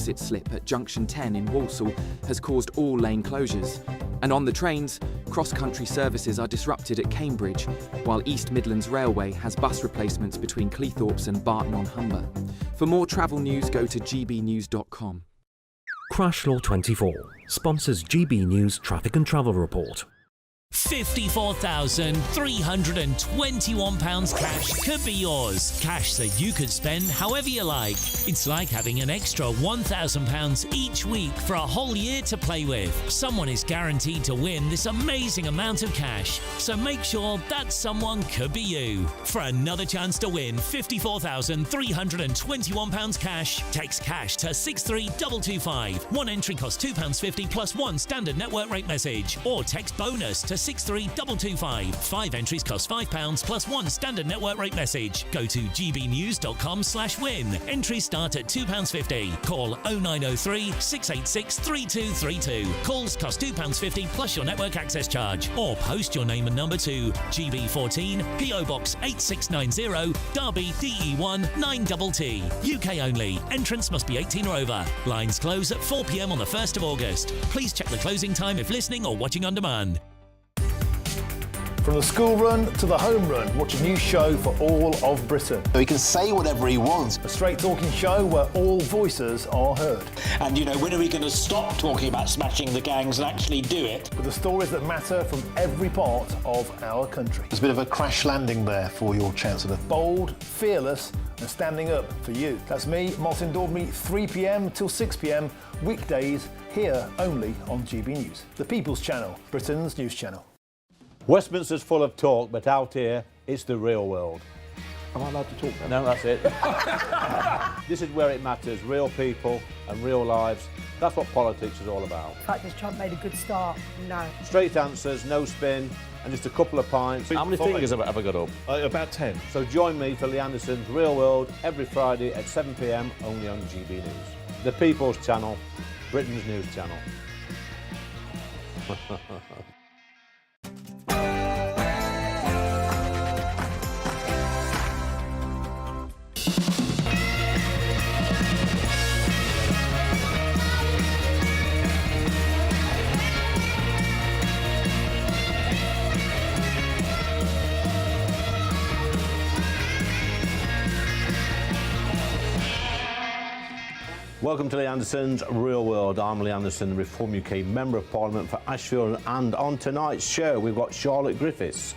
exit slip at Junction 10 in Walsall has caused all lane closures. And on the trains, cross-country services are disrupted at Cambridge, while East Midlands Railway has bus replacements between Cleethorpes and Barton-on-Humber. For more travel news, go to gbnews.com. Crash Law 24 sponsors GB News Traffic and Travel Report. £54,321 cash could be yours. Cash that you could spend however you like. It's like having an extra £1,000 each week for a whole year to play with. Someone is guaranteed to win this amazing amount of cash, so make sure that someone could be you. For another chance to win £54,321 cash, text cash to 63225. One entry costs £2.50 plus one standard network rate message, or text bonus to 63225. 5 entries cost £5 plus one standard network rate message. Go to gbnews.com/win. Entries start at £2.50. Call 0903 686 3232. Calls cost £2.50 plus your network access charge. Or post your name and number to GB14 PO Box 8690 Derby DE1 9TT. UK only. Entrance must be 18 or over. Lines close at 4 p.m. on the 1st of August. Please check the closing time if listening or watching on demand. From the school run to the home run, watch a new show for all of Britain. So he can say whatever he wants. A straight talking show where all voices are heard. And, you know, when are we going to stop talking about smashing the gangs and actually do it? With the stories that matter from every part of our country. There's a bit of a crash landing there for your Chancellor. Bold, fearless and standing up for you. That's me, Martin Daubney, 3 p.m. till 6 p.m, weekdays, here only on GB News. The People's Channel, Britain's news channel. Westminster's full of talk, but out here, it's the real world. Am I allowed to talk then? No, that's it. This is where it matters, real people and real lives. That's what politics is all about. In fact, has Trump made a good start? No. Straight answers, no spin, and just a couple of pints. How many fingers have I got up? About 10. So join me for Lee Anderson's Real World every Friday at 7 p.m, only on GB News. The People's Channel, Britain's news channel. Welcome to Lee Anderson's Real World. I'm Lee Anderson, the Reform UK Member of Parliament for Ashfield, and on tonight's show we've got Charlotte Griffiths.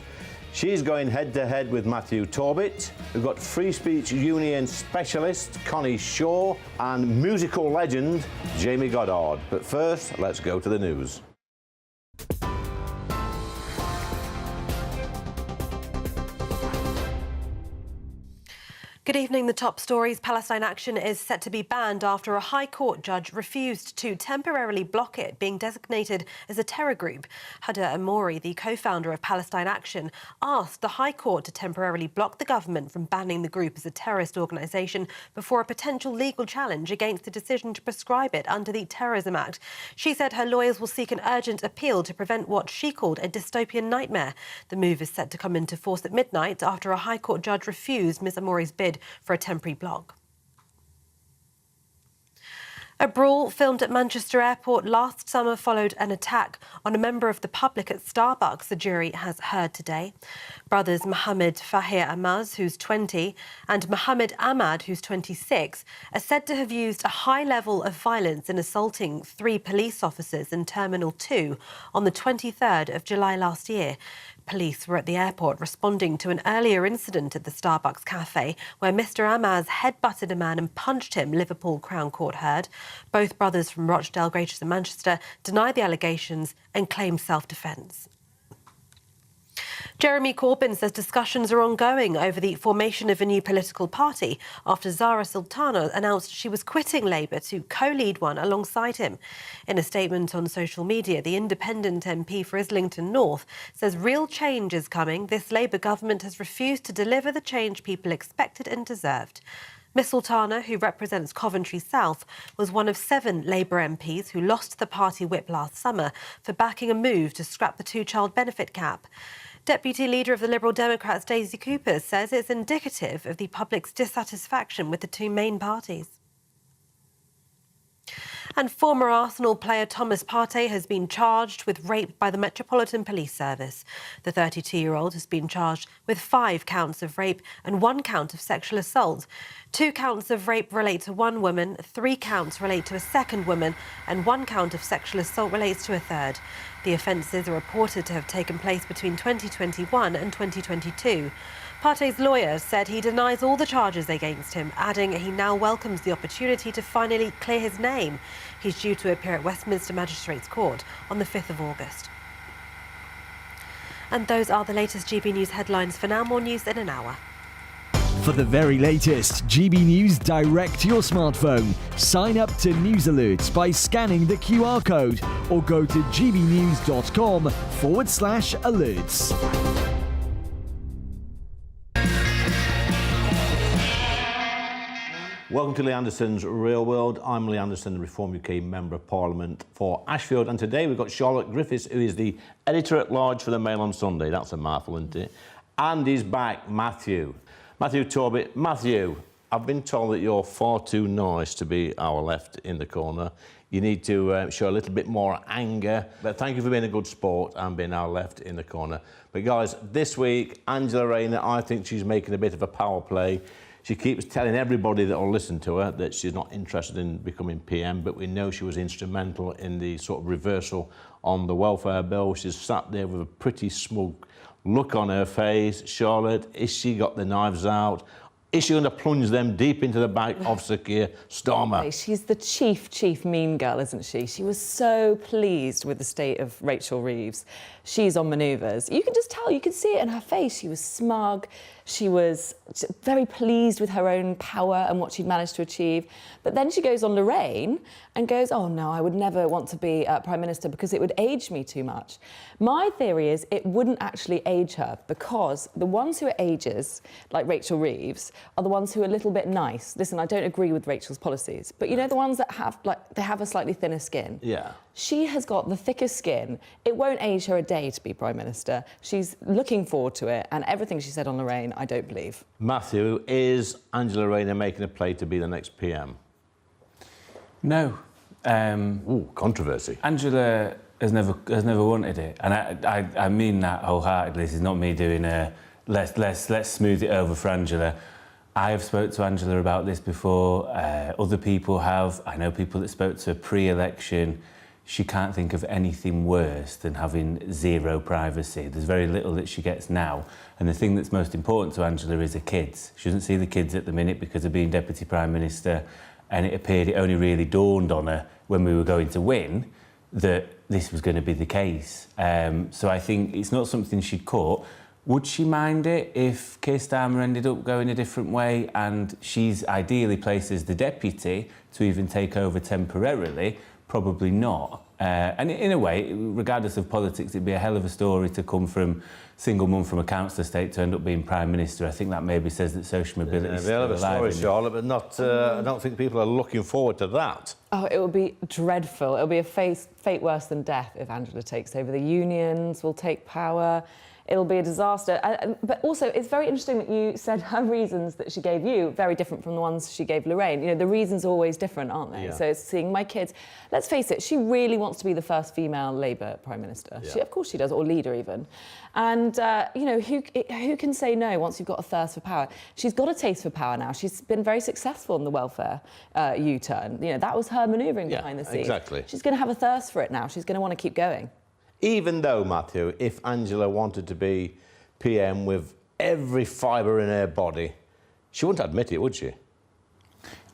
She's going head-to-head with Matthew Torbit. We've got Free Speech Union specialist Connie Shaw and musical legend Jamie Goddard. But first, let's go to the news. Good evening. The top stories. Palestine Action is set to be banned after a High Court judge refused to temporarily block it being designated as a terror group. Huda Amouri, the co-founder of Palestine Action, asked the High Court to temporarily block the government from banning the group as a terrorist organisation before a potential legal challenge against the decision to prescribe it under the Terrorism Act. She said her lawyers will seek an urgent appeal to prevent what she called a dystopian nightmare. The move is set to come into force at midnight after a High Court judge refused Ms Amouri's bid for a temporary block. A brawl filmed at Manchester Airport last summer followed an attack on a member of the public at Starbucks, the jury has heard today. Brothers Mohammed Fahir Amaz, who's 20, and Mohammed Ahmad, who's 26, are said to have used a high level of violence in assaulting 3 police officers in Terminal 2 on the 23rd of July last year. Police were at the airport responding to an earlier incident at the Starbucks cafe where Mr Amaz headbutted a man and punched him, Liverpool Crown Court heard. Both brothers from Rochdale, Greaters and Manchester deny the allegations and claim self-defence. Jeremy Corbyn says discussions are ongoing over the formation of a new political party after Zara Sultana announced she was quitting Labour to co-lead one alongside him. In a statement on social media, the independent MP for Islington North says real change is coming. This Labour government has refused to deliver the change people expected and deserved. Miss Sultana, who represents Coventry South, was one of 7 Labour MPs who lost the party whip last summer for backing a move to scrap the 2-child benefit cap. Deputy Leader of the Liberal Democrats, Daisy Cooper, says it's indicative of the public's dissatisfaction with the 2 main parties. And former Arsenal player Thomas Partey has been charged with rape by the Metropolitan Police Service. The 32-year-old has been charged with 5 counts of rape and 1 count of sexual assault. 2 counts of rape relate to 1 woman, 3 counts relate to a second woman, and 1 count of sexual assault relates to a third. The offences are reported to have taken place between 2021 and 2022. Partey's lawyer said he denies all the charges against him, adding he now welcomes the opportunity to finally clear his name. He's due to appear at Westminster Magistrates Court on the 5th of August. And those are the latest GB News headlines. For now, more news in an hour. For the very latest GB News direct to your smartphone, sign up to News Alerts by scanning the QR code or go to gbnews.com/alerts. Welcome to Lee Anderson's Real World. I'm Lee Anderson, the Reform UK Member of Parliament for Ashfield, and today we've got Charlotte Griffiths, who is the Editor-at-Large for the Mail on Sunday. That's a mouthful, isn't it? And he's back, Matthew Torbett. Matthew, I've been told that you're far too nice to be our left in the corner. You need to show a little bit more anger. But thank you for being a good sport and being our left in the corner. But guys, this week, Angela Rayner, I think she's making a bit of a power play. She keeps telling everybody that will listen to her that she's not interested in becoming PM, but we know she was instrumental in the sort of reversal on the welfare bill. She's sat there with a pretty smug look on her face. Charlotte, is she got the knives out? Is she going to plunge them deep into the back of Sir Keir Starmer? She's the chief mean girl, isn't she? She was so pleased with the state of Rachel Reeves. She's on manoeuvres. You can just tell, you can see it in her face. She was smug. She was very pleased with her own power and what she'd managed to achieve. But then she goes on Lorraine and goes, oh no, I would never want to be Prime Minister because it would age me too much. My theory is it wouldn't actually age her because the ones who are ages, like Rachel Reeves, are the ones who are a little bit nice. Listen, I don't agree with Rachel's policies, but you know the ones that have, they have a slightly thinner skin? Yeah. She has got the thickest skin. It won't age her a day to be Prime Minister. She's looking forward to it, and everything she said on Lorraine, I don't believe. Matthew, is Angela Rayner making a play to be the next PM? No. Ooh, controversy. Angela has never wanted it, and I mean that wholeheartedly. This is not me doing a let's smooth it over for Angela. I have spoke to Angela about this before. Other people have. I know people that spoke to her pre-election. She can't think of anything worse than having zero privacy. There's very little that she gets now. And the thing that's most important to Angela is her kids. She doesn't see the kids at the minute because of being Deputy Prime Minister. And it only really dawned on her when we were going to win that this was going to be the case. So I think it's not something she'd caught. Would she mind it if Keir Starmer ended up going a different way and she's ideally placed as the deputy to even take over temporarily? Probably not. And in a way, regardless of politics, it'd be a hell of a story to come from single mum from a council estate to end up being Prime Minister. I think that maybe says that social mobility is still alive. A hell of a story, Charlotte, but not. I don't think people are looking forward to that. Oh, it will be dreadful. It'll be a fate worse than death if Angela takes over. The unions will take power. It'll be a disaster. But also, it's very interesting that you said her reasons that she gave you, very different from the ones she gave Lorraine. You know, the reasons are always different, aren't they? Yeah. So it's seeing my kids. Let's face it, she really wants to be the first female Labour Prime Minister. Yeah. Of course she does, or leader even. And, you know, who can say no once you've got a thirst for power? She's got a taste for power now. She's been very successful in the welfare U-turn. You know, that was her manoeuvring behind the scenes. Exactly. She's going to have a thirst for it now. She's going to want to keep going. Even though, Matthew, if Angela wanted to be PM with every fibre in her body, she wouldn't admit it, would she?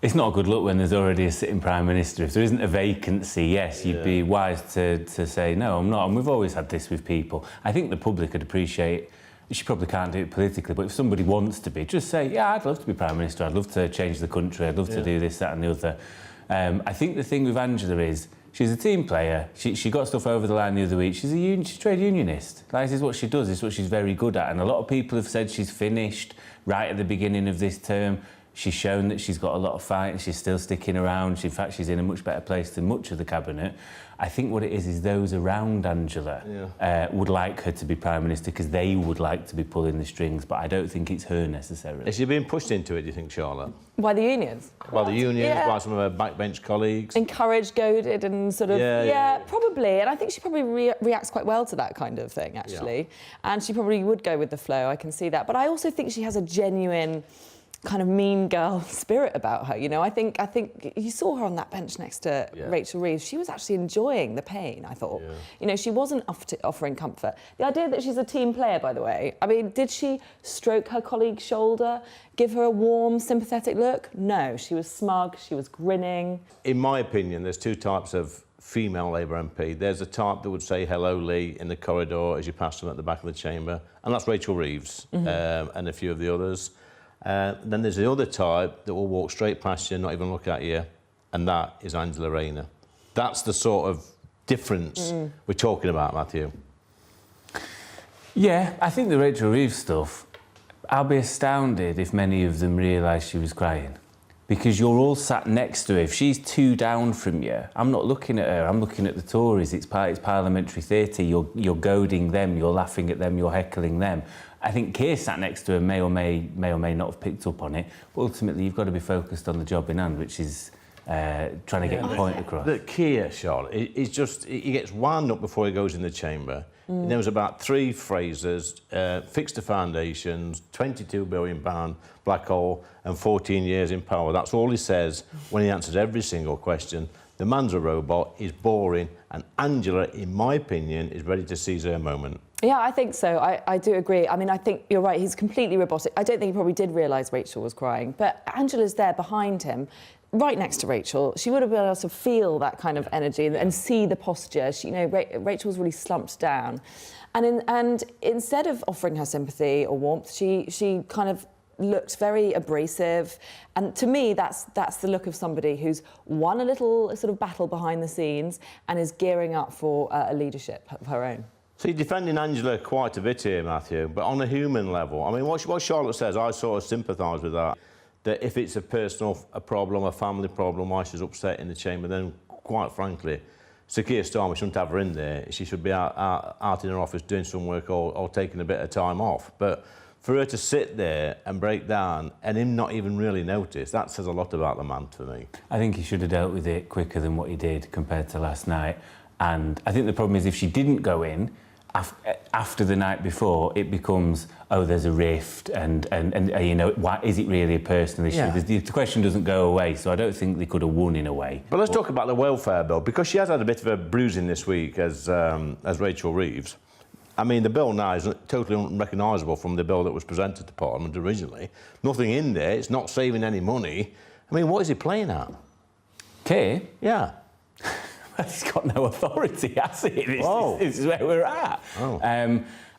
It's not a good look when there's already a sitting Prime Minister. If there isn't a vacancy, yes, you'd be wise to say, no, I'm not. And we've always had this with people. I think the public would appreciate, she probably can't do it politically, but if somebody wants to be, just say, yeah, I'd love to be Prime Minister, I'd love to change the country, I'd love to do this, that and the other. I think the thing with Angela is, she's a team player. She got stuff over the line the other week. She's a trade unionist. This is what she does. It's what she's very good at. And a lot of people have said she's finished right at the beginning of this term. She's shown that she's got a lot of fight and she's still sticking around. In fact, she's in a much better place than much of the cabinet. I think what it is those around Angela would like her to be Prime Minister because they would like to be pulling the strings, but I don't think it's her necessarily. Is she being pushed into it, do you think, Charlotte? By the unions? By the unions, by some of her backbench colleagues? Encouraged, goaded and sort of... Yeah, probably. And I think she probably reacts quite well to that kind of thing, actually. Yeah. And she probably would go with the flow, I can see that. But I also think she has a genuine kind of mean girl spirit about her. You know, I think you saw her on that bench next to Rachel Reeves. She was actually enjoying the pain, I thought. Yeah. You know, she wasn't offering comfort. The idea that she's a team player, by the way, I mean, did she stroke her colleague's shoulder, give her a warm, sympathetic look? No, she was smug, she was grinning. In my opinion, there's two types of female Labour MP. There's a type that would say hello Lee in the corridor as you pass them at the back of the chamber, and that's Rachel Reeves and a few of the others. Then there's the other type that will walk straight past you, not even look at you, and that is Angela Rayner. That's the sort of difference we're talking about, Matthew. Yeah, I think the Rachel Reeves stuff, I'll be astounded if many of them realise she was crying. Because you're all sat next to her. If she's 2 down from you, I'm not looking at her, I'm looking at the Tories. It's parliamentary theatre. You're goading them, you're laughing at them, you're heckling them. I think Keir sat next to her may or may not have picked up on it, but ultimately you've got to be focused on the job in hand, which is trying to get your point across. The Keir, Charlotte, he gets wound up before he goes in the chamber. He knows about 3 phrases, fix the foundations, £22 billion black hole and 14 years in power. That's all he says when he answers every single question. The man's a robot, he's boring, and Angela, in my opinion, is ready to seize her moment. Yeah, I think so. I do agree. I mean, I think you're right, he's completely robotic. I don't think he probably did realise Rachel was crying, but Angela's there behind him, right next to Rachel. She would have been able to feel that kind of energy and see the posture. She, you know, Rachel's really slumped down. And instead of offering her sympathy or warmth, she kind of looked very abrasive. And to me, that's the look of somebody who's won a little sort of battle behind the scenes and is gearing up for a leadership of her own. So you're defending Angela quite a bit here, Matthew, but on a human level, I mean, what Charlotte says, I sort of sympathise with that if it's a personal problem, a family problem, why she's upset in the chamber, then, quite frankly, Sir Keir Starmer shouldn't have her in there. She should be out in her office doing some work or taking a bit of time off. But for her to sit there and break down and him not even really notice, that says a lot about the man to me. I think he should have dealt with it quicker than what he did compared to last night. And I think the problem is if she didn't go in, after the night before, it becomes, oh, there's a rift, and you know, why is it really a personal issue? Yeah. The question doesn't go away, so I don't think they could have won in a way. But let's talk about the welfare bill, because she has had a bit of a bruising this week as Rachel Reeves. I mean, the bill now is totally unrecognisable from the bill that was presented to Parliament originally. Nothing in there, it's not saving any money. I mean, what is he playing at? Keir? Yeah. He's got no authority, has he? This is where we're at. Oh.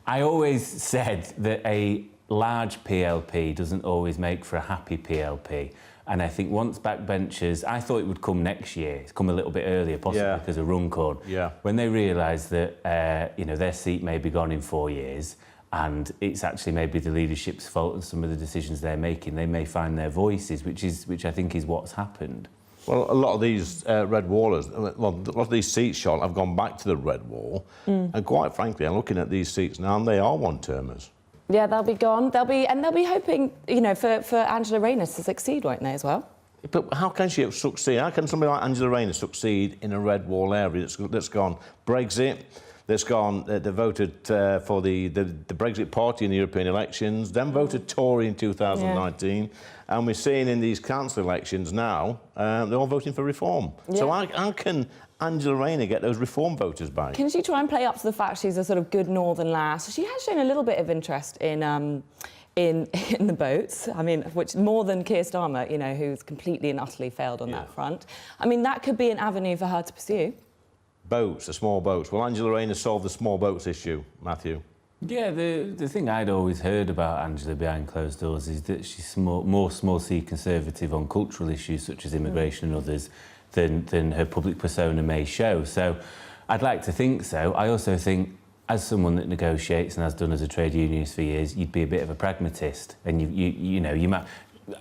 I always said that a large PLP doesn't always make for a happy PLP. And I think once backbenchers, I thought it would come next year. It's come a little bit earlier, possibly because of Runcorn. Yeah. When they realise that, you know, their seat may be gone in 4 years, and it's actually maybe the leadership's fault and some of the decisions they're making, they may find their voices, which I think is what's happened. Well, a lot of these red wallers, well, a lot of these seats, Charlotte, have gone back to the red wall. And quite frankly, I'm looking at these seats now, and they are one-termers. Yeah, they'll be gone. They'll be hoping, you know, for Angela Rayner to succeed, won't they, as well? But how can she succeed? How can somebody like Angela Rayner succeed in a red wall area that's gone Brexit, that's gone, they voted for the Brexit Party in the European elections, then voted Tory in 2019, and we're seeing in these council elections now, they're all voting for reform. Yeah. So how can Angela Rayner get those reform voters back? Can she try and play up to the fact she's a sort of good northern lass? She has shown a little bit of interest in the boats, I mean, which more than Keir Starmer, you know, who's completely and utterly failed on that front. I mean, that could be an avenue for her to pursue. Boats, the small boats. Will Angela Rayner solve the small boats issue, Matthew? Yeah, the thing I'd always heard about Angela behind closed doors is that she's more small C conservative on cultural issues such as immigration and others than her public persona may show. So I'd like to think so. I also think, as someone that negotiates and has done as a trade unionist for years, you'd be a bit of a pragmatist, and you know, you might.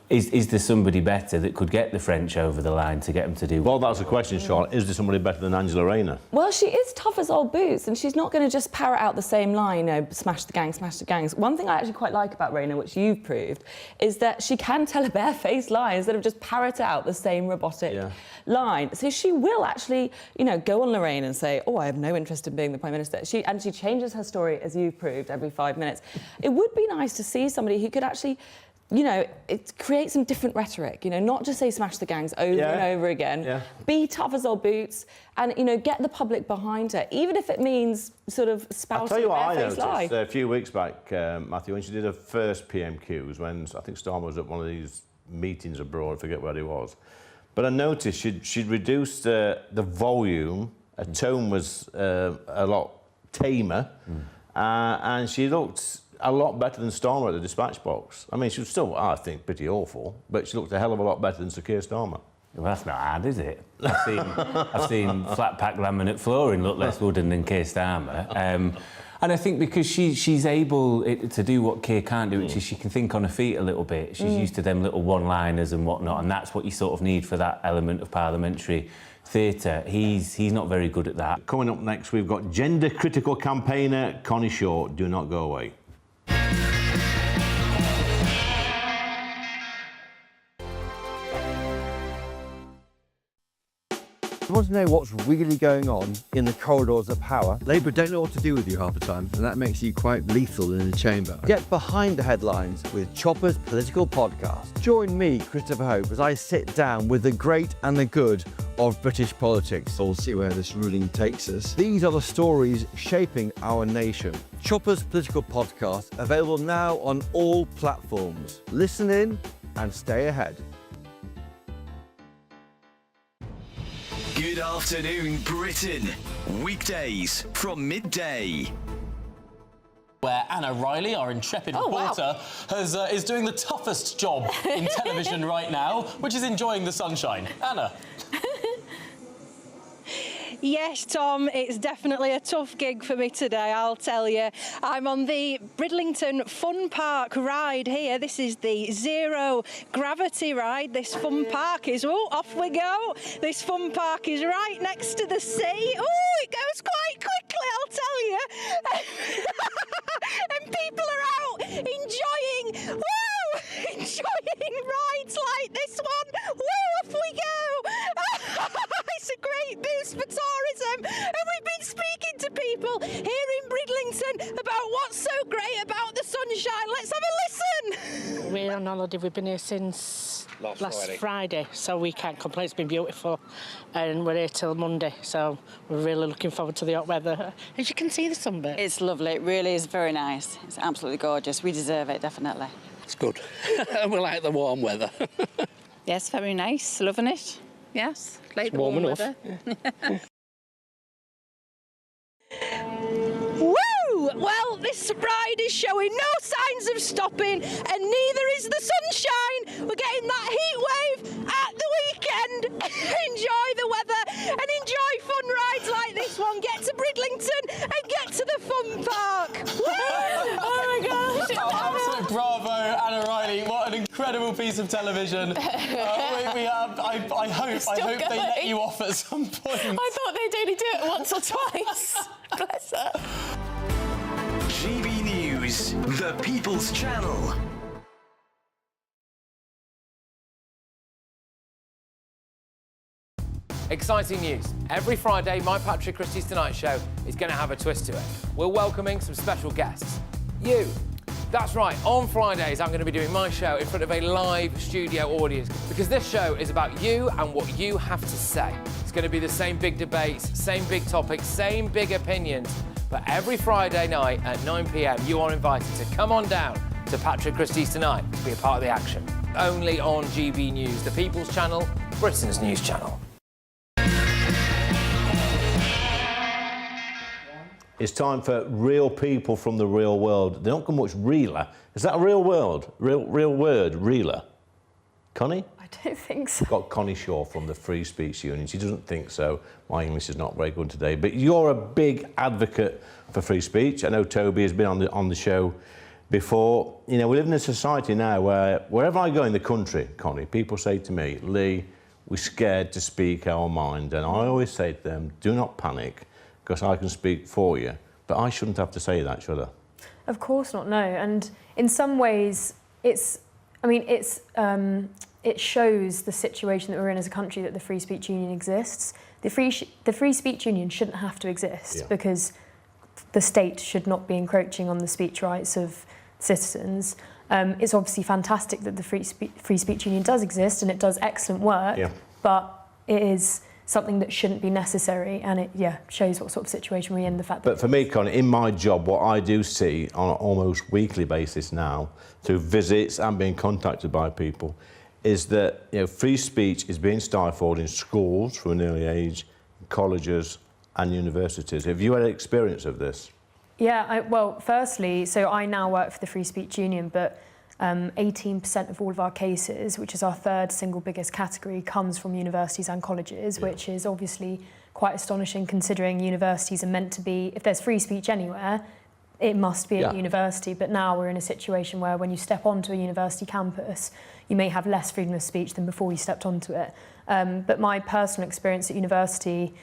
is there somebody better that could get the French over the line to get them to do? Well, that's the question, Charlotte. Is there somebody better than Angela Rayner? Well, she is tough as old boots, and she's not going to just parrot out the same line, you know, smash the gang, smash the gangs. One thing I actually quite like about Rayner, which you've proved, is that she can tell a barefaced lie instead of just parrot out the same robotic line. So she will actually, you know, go on Lorraine and say, oh, I have no interest in being the Prime Minister. She changes her story, as you've proved, every 5 minutes. It would be nice to see somebody who could actually, you know, create some different rhetoric, you know, not just say smash the gangs over and over again, be tough as old boots and, you know, get the public behind her, even if it means sort of spouting a barefaced lie. I noticed a few weeks back, Matthew, when she did her first PMQs, when I think Starmer was at one of these meetings abroad, I forget where it was, but I noticed she'd reduced the volume, her tone was a lot tamer, and she looked a lot better than Starmer at the dispatch box. I mean, she was still, I think, pretty awful, but she looked a hell of a lot better than Sir Keir Starmer. Well, that's not hard, is it? I've seen flat pack laminate flooring look less wooden than Keir Starmer. And I think because she's able to do what Keir can't do, which is she can think on her feet a little bit. She's used to them little one-liners and whatnot, and that's what you sort of need for that element of parliamentary theatre. He's not very good at that. Coming up next, we've got gender-critical campaigner Connie Shaw. Do not go away. You want to know what's really going on in the corridors of power? Labour don't know what to do with you half the time, and that makes you quite lethal in the chamber. Get behind the headlines with Chopper's Political Podcast. Join me, Christopher Hope, as I sit down with the great and the good of British politics. We'll see where this ruling takes us. These are the stories shaping our nation. Chopper's Political Podcast, available now on all platforms. Listen in and stay ahead. Good afternoon, Britain. Weekdays from midday. Where Anna Riley, our intrepid reporter, is doing the toughest job in television right now, which is enjoying the sunshine. Anna. Yes, Tom, it's definitely a tough gig for me today, I'll tell you. I'm on the Bridlington Fun Park ride here. This is the zero gravity ride. This fun park is, off we go. This fun park is right next to the sea. Oh, it goes quite quickly, I'll tell you. And people are out enjoying rides like this one. Off we go. It's a great boost for tourism, and we've been speaking to people here in Bridlington about what's so great about the sunshine. Let's have a listen. We're on holiday. We've been here since last Friday, so we can't complain. It's been beautiful, and we're here till Monday, so we're really looking forward to the hot weather. As you can see, the sunburn. It's lovely. It really is very nice. It's absolutely gorgeous. We deserve it, definitely. It's good. We like the warm weather. Yes, very nice. Loving it. Yes, like the warm enough. weather. Woo! Well, this ride is showing no signs of stopping, and neither is the sunshine. We're getting that heat wave at the weekend. Enjoy the weather and enjoy fun rides like this one. Get to Bridlington and get to the fun park. Woo! Oh my gosh! Absolute bravo, Anna Riley. What an incredible piece of television. I hope they let you off at some point. I thought they'd only do it once or twice. Bless her. GB News, the People's Channel. Exciting news. Every Friday, my Patrick Christie's Tonight Show is going to have a twist to it. We're welcoming some special guests. You. That's right, on Fridays I'm going to be doing my show in front of a live studio audience because this show is about you and what you have to say. It's going to be the same big debates, same big topics, same big opinions, but every Friday night at 9 p.m. you are invited to come on down to Patrick Christie's Tonight to be a part of the action. Only on GB News, the People's Channel, Britain's news channel. It's time for real people from the real world. They don't come much realer. Is that a real word? Real word, realer? Connie? I don't think so. Got Connie Shaw from the Free Speech Union. She doesn't think so. My English is not very good today. But you're a big advocate for free speech. I know Toby has been on the show before. You know, we live in a society now where wherever I go in the country, Connie, people say to me, Lee, we're scared to speak our mind. And I always say to them, do not panic, because I can speak for you. But I shouldn't have to say that, should I? Of course not, no. And in some ways, it shows the situation that we're in as a country that the Free Speech Union exists. The Free Speech Union shouldn't have to exist because the state should not be encroaching on the speech rights of citizens. It's obviously fantastic that the Free Speech Union does exist and it does excellent work, but it is something that shouldn't be necessary, and it shows what sort of situation we're in. The fact that But for me, Connie, in my job, what I do see on an almost weekly basis now, through visits and being contacted by people, is that free speech is being stifled in schools from an early age, colleges and universities. Have you had experience of this? Yeah, well, firstly, so I now work for the Free Speech Union, but 18% of all of our cases, which is our third single biggest category, comes from universities and colleges, which is obviously quite astonishing considering universities are meant to be, if there's free speech anywhere, it must be at university. But now we're in a situation where when you step onto a university campus, you may have less freedom of speech than before you stepped onto it. But my personal experience at university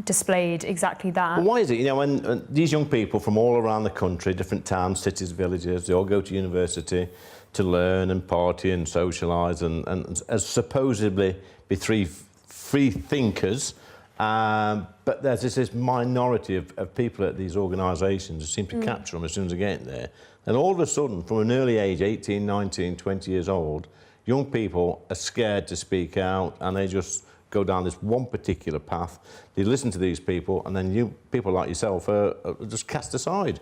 displayed exactly that. Well, why is it, when these young people from all around the country, different towns, cities, villages, they all go to university to learn and party and socialise and as supposedly be free thinkers, but there's this minority of people at these organisations who seem to capture them as soon as they get in there. And all of a sudden, from an early age, 18, 19, 20 years old, young people are scared to speak out and they just go down this one particular path. They listen to these people and then people like yourself are just cast aside.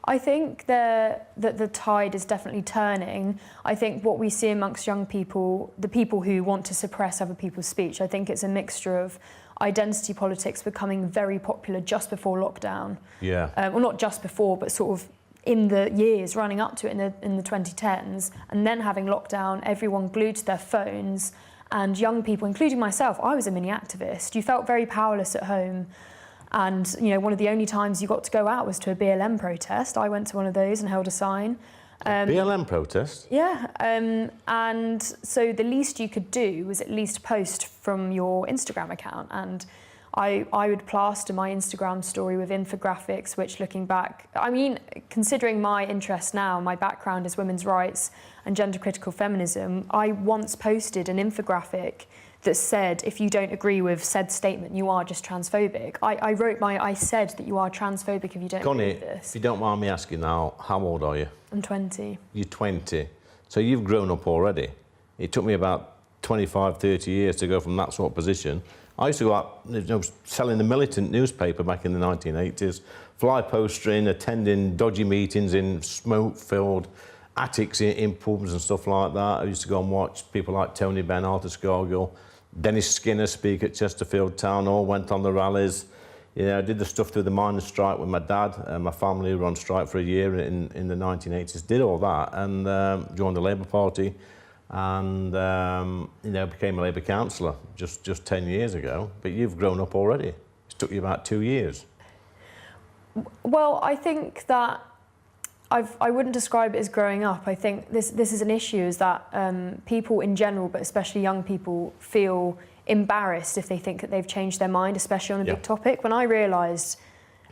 I think that the tide is definitely turning. I think what we see amongst young people, the people who want to suppress other people's speech, I think it's a mixture of identity politics becoming very popular just before lockdown. Yeah. Well, not just before, but sort of in the years running up to it in the 2010s, and then having lockdown, everyone glued to their phones, and young people, including myself, I was a mini activist. You felt very powerless at home. And, one of the only times you got to go out was to a BLM protest. I went to one of those and held a sign. BLM protest? Yeah. And so the least you could do was at least post from your Instagram account. And I would plaster my Instagram story with infographics, which looking back, considering my interest now, my background is women's rights and gender critical feminism, I once posted an infographic that said, if you don't agree with said statement, you are just transphobic. I said that you are transphobic if you don't agree with this. Connie, if you don't mind me asking now, how old are you? I'm 20. You're 20. So you've grown up already. It took me about 25, 30 years to go from that sort of position. I used to go out selling the Militant newspaper back in the 1980s, fly postering, attending dodgy meetings in smoke-filled attics in pubs and stuff like that. I used to go and watch people like Tony Benn, Arthur Scargill, Dennis Skinner speak at Chesterfield Town Hall, went on the rallies. I did the stuff through the miners' strike with my dad and my family, who were on strike for a year in the 1980s. Did all that and joined the Labour Party and became a Labour councillor just 10 years ago. But you've grown up already. It took you about 2 years. Well, I think that I wouldn't describe it as growing up. I think this is an issue, is that people in general, but especially young people, feel embarrassed if they think that they've changed their mind, especially on a big topic. When I realised,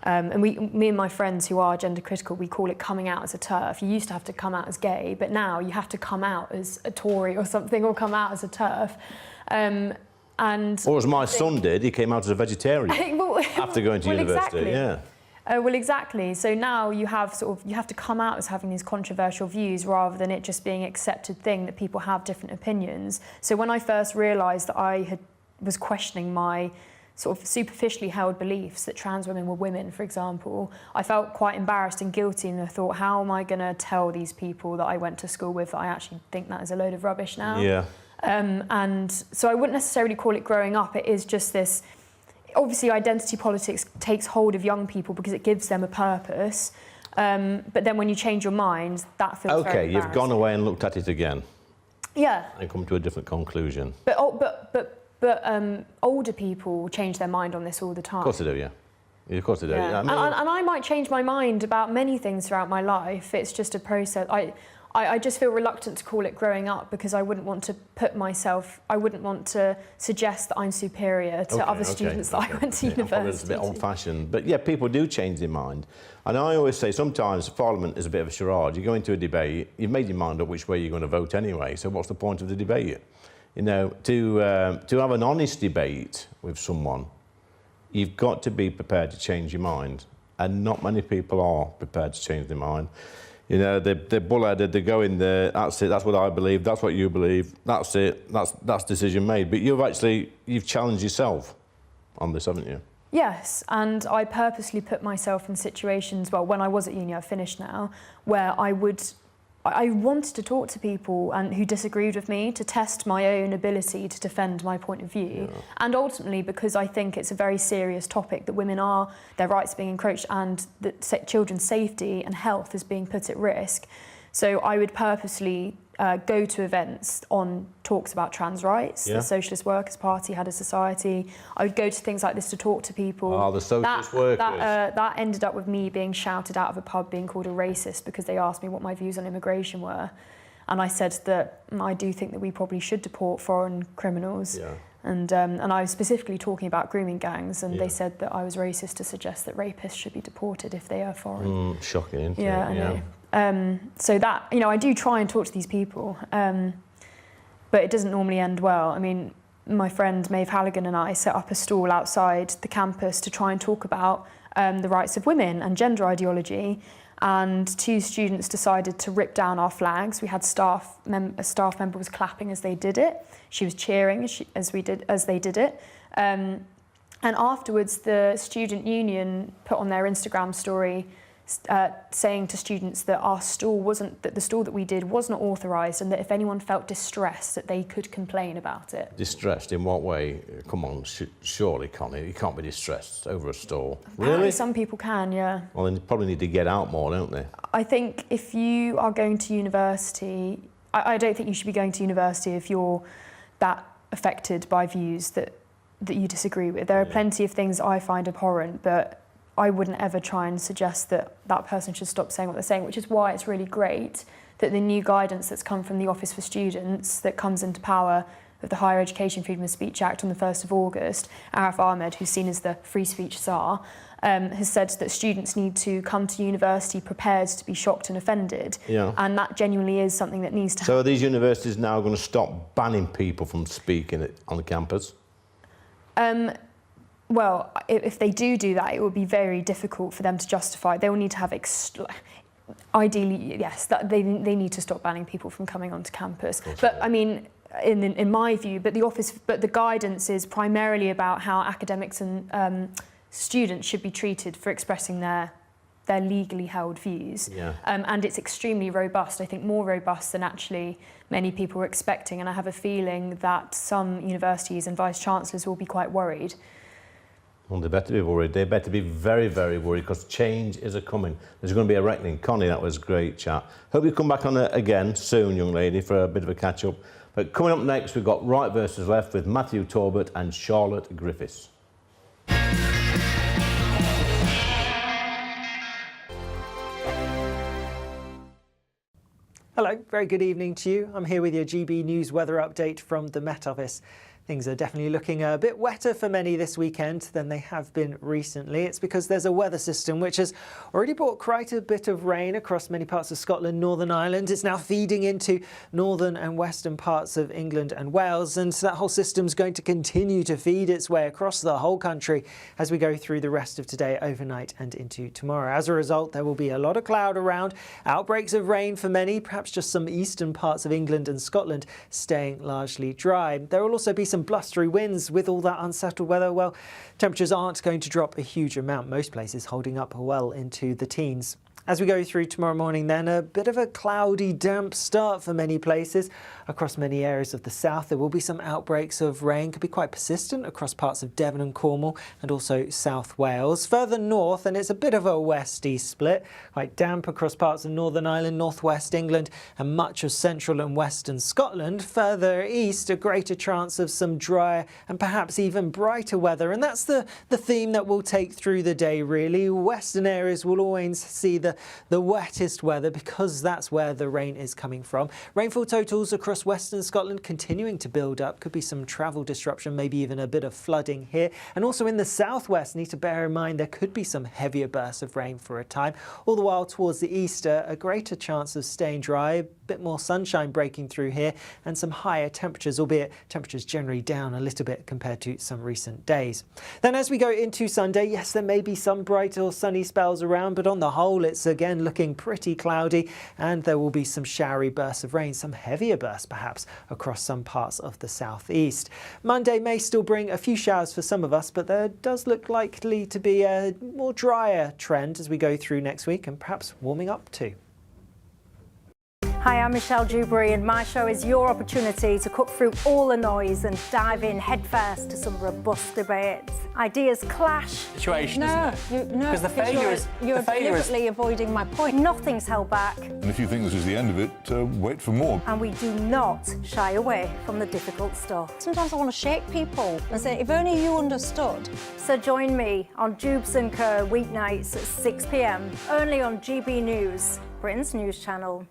and me and my friends who are gender critical, we call it coming out as a TERF. You used to have to come out as gay, but now you have to come out as a Tory or something, or come out as a TERF. Or as my son did, he came out as a vegetarian after going to university. Exactly. Yeah. Well, exactly. So now you have to come out as having these controversial views rather than it just being an accepted thing that people have different opinions. So when I first realised that I was questioning my sort of superficially held beliefs that trans women were women, for example, I felt quite embarrassed and guilty, and I thought, how am I going to tell these people that I went to school with that I actually think that is a load of rubbish now? Yeah. And so I wouldn't necessarily call it growing up. It is just this. Obviously, identity politics takes hold of young people because it gives them a purpose. But then when you change your mind, that feels very Okay, embarrassing. you've gone away and looked at it again. Yeah. And come to a different conclusion. But older people change their mind on this all the time. Of course they do, yeah. Of course they do. Yeah. I mean, and I might change my mind about many things throughout my life. It's just a process. I just feel reluctant to call it growing up because I wouldn't want to I wouldn't want to suggest that I'm superior to other students that I went to university. It's a bit old-fashioned, but yeah, people do change their mind. And I always say sometimes Parliament is a bit of a charade. You go into a debate, you've made your mind up which way you're going to vote anyway, so what's the point of the debate? You know, to have an honest debate with someone, you've got to be prepared to change your mind, and not many people are prepared to change their mind. You know, they're bullheaded, they go in there, that's it, that's what I believe, that's what you believe, that's it, that's decision made. But you've challenged yourself on this, haven't you? Yes, and I purposely put myself in situations, well, when I was at uni, I've finished now, where I wanted to talk to people who disagreed with me to test my own ability to defend my point of view. Yeah. And ultimately, because I think it's a very serious topic that their rights are being encroached and that children's safety and health is being put at risk. So I would purposely go to events on talks about trans rights. Yeah. The Socialist Workers' Party had a society. I would go to things like this to talk to people. Oh, the Socialist Workers. That ended up with me being shouted out of a pub, being called a racist because they asked me what my views on immigration were. And I said that I do think that we probably should deport foreign criminals. Yeah. And I was specifically talking about grooming gangs, and they said that I was racist to suggest that rapists should be deported if they are foreign. Shocking, isn't it? Yeah, I know. So that, you know, I do try and talk to these people, but it doesn't normally end well. I mean, my friend Maeve Halligan and I set up a stall outside the campus to try and talk about the rights of women and gender ideology, and 2 students decided to rip down our flags. We had a staff member was clapping as they did it. She was cheering as they did it. And afterwards, the student union put on their Instagram story saying to students that the stall that we did was not authorised, and that if anyone felt distressed, that they could complain about it. Distressed in what way? Come on, surely, Connie, you can't be distressed over a stall. Apparently really? Some people can, yeah. Well, then you probably need to get out more, don't they? I think if you are going to university, I don't think you should be going to university if you're that affected by views that you disagree with. There are plenty of things I find abhorrent, but I wouldn't ever try and suggest that that person should stop saying what they're saying, which is why it's really great that the new guidance that's come from the Office for Students that comes into power of the Higher Education Freedom of Speech Act on the 1st of August, Arif Ahmed, who's seen as the free speech czar, has said that students need to come to university prepared to be shocked and offended. Yeah. And that genuinely is something that needs to happen. So are these universities now going to stop banning people from speaking on the campus? Well, if they do that, it will be very difficult for them to justify. They will need to have, ideally, yes, that they need to stop banning people from coming onto campus. But I mean, in my view, but the guidance is primarily about how academics and students should be treated for expressing their legally held views. Yeah. And it's extremely robust. I think more robust than actually many people were expecting. And I have a feeling that some universities and vice-chancellors will be quite worried. Well, they better be worried. They better be very, very worried, because change is a-coming. There's going to be a reckoning. Connie, that was a great chat. Hope you come back on it again soon, young lady, for a bit of a catch-up. But coming up next, we've got Right versus Left with Matthew Talbot and Charlotte Griffiths. Hello, very good evening to you. I'm here with your GB News weather update from the Met Office. Things are definitely looking a bit wetter for many this weekend than they have been recently. It's because there's a weather system which has already brought quite a bit of rain across many parts of Scotland, Northern Ireland. It's now feeding into northern and western parts of England and Wales, and so that whole system's going to continue to feed its way across the whole country as we go through the rest of today, overnight and into tomorrow. As a result, there will be a lot of cloud around, outbreaks of rain for many, perhaps just some eastern parts of England and Scotland staying largely dry. There will also be some blustery winds with all that unsettled weather. Well, temperatures aren't going to drop a huge amount, most places holding up well into the teens. As we go through tomorrow morning then, a bit of a cloudy, damp start for many places. Across many areas of the south, there will be some outbreaks of rain, could be quite persistent across parts of Devon and Cornwall and also South Wales. Further north, and it's a bit of a west-east split, quite damp across parts of Northern Ireland, northwest England and much of central and western Scotland. Further east, a greater chance of some drier and perhaps even brighter weather. And that's the theme that we'll take through the day, really. Western areas will always see the wettest weather because that's where the rain is coming from. Rainfall totals across western Scotland continuing to build up. Could be some travel disruption, maybe even a bit of flooding here. And also in the southwest, need to bear in mind there could be some heavier bursts of rain for a time. All the while towards the east, a greater chance of staying dry, a bit more sunshine breaking through here and some higher temperatures, albeit temperatures generally down a little bit compared to some recent days. Then as we go into Sunday, yes, there may be some bright or sunny spells around, but on the whole, it's again looking pretty cloudy and there will be some showery bursts of rain, some heavier bursts perhaps across some parts of the southeast. Monday may still bring a few showers for some of us, but there does look likely to be a more drier trend as we go through next week and perhaps warming up too. Hi, I'm Michelle Dewberry and my show is your opportunity to cut through all the noise and dive in headfirst to some robust debates. Ideas clash. Situation, No, Because the failure is... You're deliberately avoiding my point. Nothing's held back. And if you think this is the end of it, wait for more. And we do not shy away from the difficult stuff. Sometimes I want to shake people and say, if only you understood. So join me on Dubes & Co weeknights at 6 p.m, only on GB News, Britain's news channel.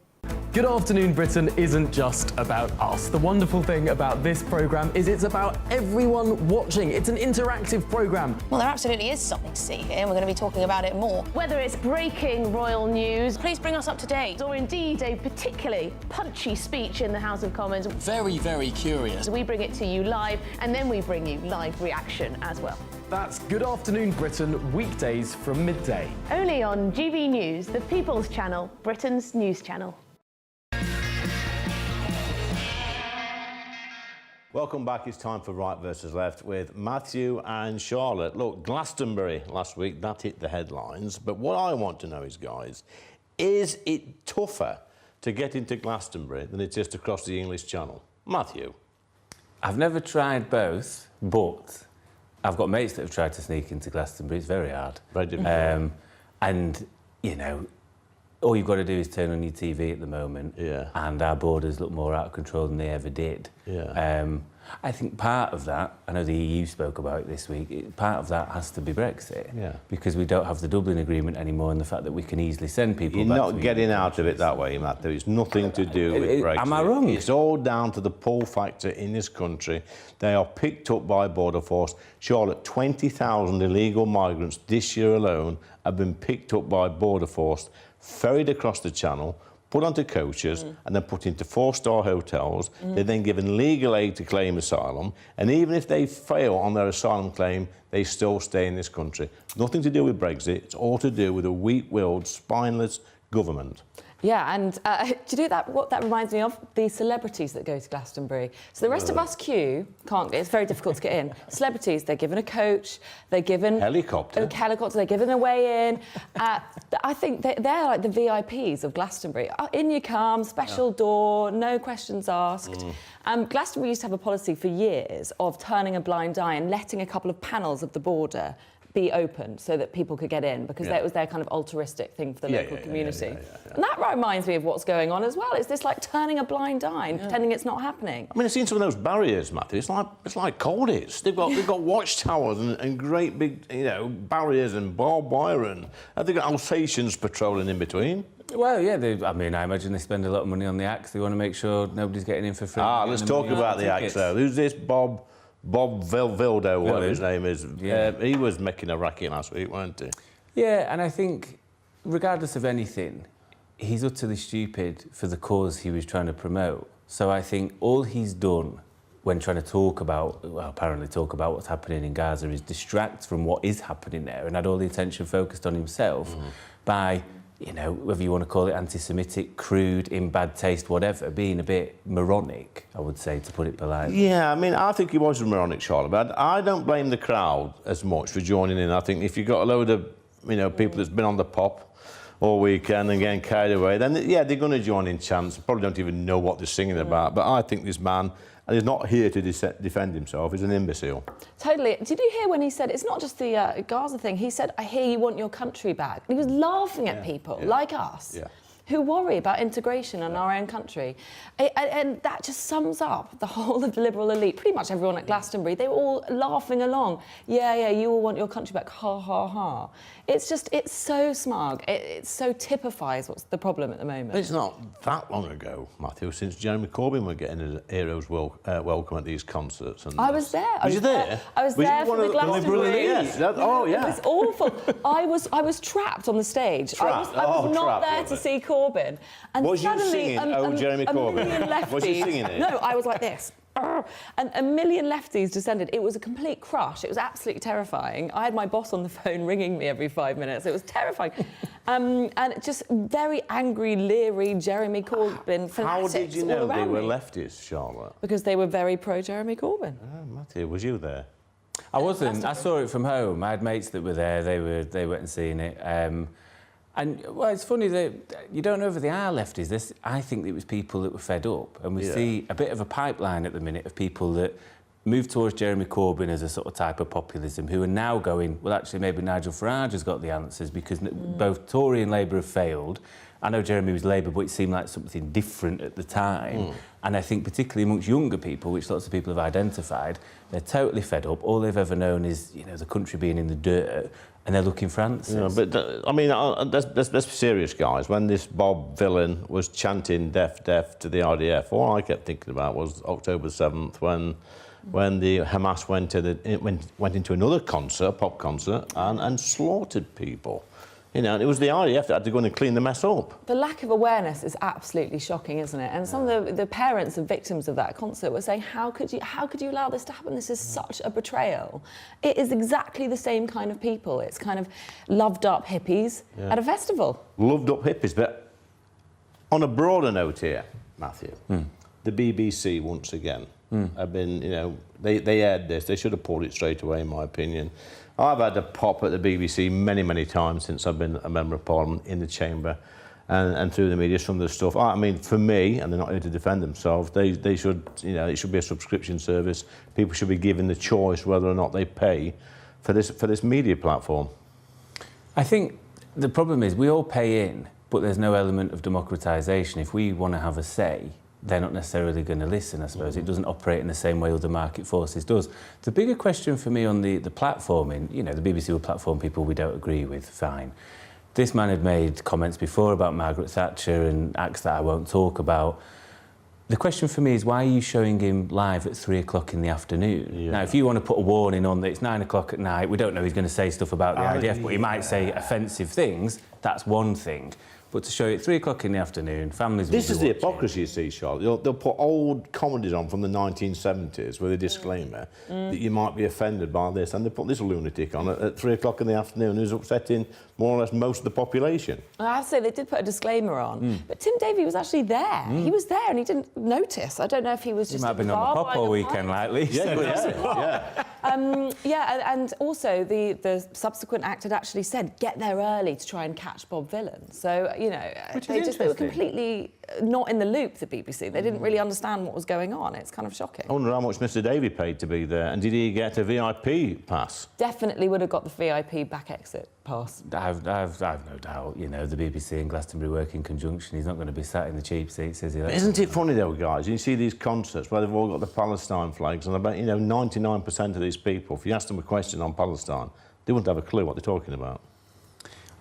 Good Afternoon Britain isn't just about us. The wonderful thing about this programme is it's about everyone watching. It's an interactive programme. Well, there absolutely is something to see here, and we're going to be talking about it more. Whether it's breaking royal news, please bring us up to date. Or indeed a particularly punchy speech in the House of Commons. Very, very curious. We bring it to you live, and then we bring you live reaction as well. That's Good Afternoon Britain, weekdays from midday. Only on GB News, the People's Channel, Britain's news channel. Welcome back. It's time for Right versus Left with Matthew and Charlotte. Look, Glastonbury last week, that hit the headlines. But what I want to know is, guys, is it tougher to get into Glastonbury than it is to cross the English Channel? Matthew? I've never tried both, but I've got mates that have tried to sneak into Glastonbury. It's very hard. Very difficult. And, you know, all you've got to do is turn on your TV at the moment, and our borders look more out of control than they ever did. I think part of that, I know the EU spoke about it this week, part of that has to be Brexit, because we don't have the Dublin Agreement anymore and the fact that we can easily send people You're back not to getting out of it that way, Matthew. It's nothing to do with Brexit. Am I wrong? It's all down to the pull factor in this country. They are picked up by Border Force. Charlotte, 20,000 illegal migrants this year alone have been picked up by Border Force, ferried across the Channel, put onto coaches and then put into four-star hotels. They're then given legal aid to claim asylum, and even if they fail on their asylum claim, they still stay in this country. Nothing to do with Brexit. It's all to do with a weak-willed, spineless government. Yeah, and do you know that? What that reminds me of? The celebrities that go to Glastonbury. So the rest of us can't. It's very difficult to get in. Celebrities, they're given a coach, they're given helicopter, they're given a way in. I think they're like the VIPs of Glastonbury. In you come, special door, no questions asked. Glastonbury used to have a policy for years of turning a blind eye and letting a couple of panels of the border be open so that people could get in, because that was their kind of altruistic thing for the local community. And that reminds me of what's going on as well. It's this like turning a blind eye and pretending it's not happening. I mean, I've seen some of those barriers, Matthew. It's like Colditz. They've got watchtowers and great big, you know, barriers and barbed wire, and they've got Alsatians patrolling in between. Well, yeah, I mean, I imagine they spend a lot of money on the acts. They want to make sure nobody's getting in for free. Let's talk about the acts, though. Who's this Bob Vilvildo, whatever his name is? He was making a racket last week, weren't he? Yeah, and I think, regardless of anything, he's utterly stupid for the cause he was trying to promote. So I think all he's done when trying to apparently talk about what's happening in Gaza is distract from what is happening there and had all the attention focused on himself by, you know, whether you want to call it anti-Semitic, crude, in bad taste, whatever, being a bit moronic, I would say, to put it politely. Yeah, I mean, I think he was moronic, Charlotte, but I don't blame the crowd as much for joining in. I think if you've got a load of, you know, people that's been on the pop all weekend and getting carried away, then yeah, they're going to join in chants. Probably don't even know what they're singing about. But I think this man, and he's not here to defend himself, he's an imbecile. Totally. Did you hear when he said, it's not just the Gaza thing, he said, I hear you want your country back. And he was laughing at people like us who worry about integration in our own country. And that just sums up the whole of the Liberal elite, pretty much everyone at Glastonbury. They were all laughing along. Yeah, you all want your country back, ha, ha, ha. It's just, it's so smug. It so typifies what's the problem at the moment. It's not that long ago, Matthew, since Jeremy Corbyn were getting a hero's welcome at these concerts. And I was there. Was you there? I was there for the Glastonbury. Yes. Oh, yeah. It was awful. I was trapped on the stage. I was not there to see Corbyn. And was you suddenly, singing Jeremy Corbyn? million lefties, was you singing it? No, I was like this. And a million lefties descended. It was a complete crush. It was absolutely terrifying. I had my boss on the phone ringing me every 5 minutes. It was terrifying. And just very angry, leery Jeremy Corbyn fanatics. How did you know they were me. lefties, Charlotte? Because they were very pro-Jeremy Corbyn. Oh, Matthew, was you there? I wasn't. I saw it from home. I had mates that were there. They went and seen it. And, well, it's funny that you don't know whether they are lefties. I think it was people that were fed up. And we see a bit of a pipeline at the minute of people that moved towards Jeremy Corbyn as a sort of type of populism who are now going, well, actually, maybe Nigel Farage has got the answers because both Tory and Labour have failed. I know Jeremy was Labour, but it seemed like something different at the time. And I think particularly amongst younger people, which lots of people have identified, they're totally fed up. All they've ever known is, you know, the country being in the dirt, and they're looking for answers. Yeah, but I mean, let's be serious, guys. When this Bob villain was chanting "death, death" to the RDF, all I kept thinking about was October 7th when the Hamas went into another concert, pop concert, and slaughtered people. You know, and it was the RAF that had to go in and clean the mess up. The lack of awareness is absolutely shocking, isn't it? And some of the parents of victims of that concert were saying, how could you allow this to happen? This is such a betrayal. It is exactly the same kind of people. It's kind of loved up hippies at a festival. Loved up hippies, but on a broader note here, Matthew, the BBC once again have been, you know, they aired this. They should have pulled it straight away, in my opinion. I've had a pop at the BBC many, many times since I've been a Member of Parliament in the Chamber and through the media, some of the stuff. I mean, for me, and they're not here to defend themselves, they should, you know, it should be a subscription service. People should be given the choice whether or not they pay for this media platform. I think the problem is we all pay in, but there's no element of democratisation. If we want to have a say, they're not necessarily going to listen, I suppose. It doesn't operate in the same way other market forces does. The bigger question for me on the platforming, you know, the BBC will platform people we don't agree with, fine. This man had made comments before about Margaret Thatcher and acts that I won't talk about. The question for me is, why are you showing him live at 3 o'clock in the afternoon? Yeah. Now, if you want to put a warning on that it's 9 o'clock at night, we don't know he's going to say stuff about the IDF, but he might say offensive things, that's one thing. But to show it 3 o'clock in the afternoon, families... This is the hypocrisy, you see, Charlotte. They'll put old comedies on from the 1970s with a disclaimer that you might be offended by this, and they put this lunatic on at 3 o'clock in the afternoon who's upsetting more or less most of the population. I have to say, they did put a disclaimer on, but Tim Davie was actually there. He was there and he didn't notice. I don't know if he was just... He might have been on the pop all weekend, likely. And also the subsequent act had actually said, get there early to try and catch Bob Villan. So, you know, they were completely not in the loop, the BBC. They didn't really understand what was going on. It's kind of shocking. I wonder how much Mr Davie paid to be there, and did he get a VIP pass? Definitely would have got the VIP back exit pass. I've no doubt, you know, the BBC and Glastonbury work in conjunction. He's not going to be sat in the cheap seats, is he? Isn't it funny, though, guys? You see these concerts where they've all got the Palestine flags, and I bet, you know, 99% of these people, if you ask them a question on Palestine, they wouldn't have a clue what they're talking about.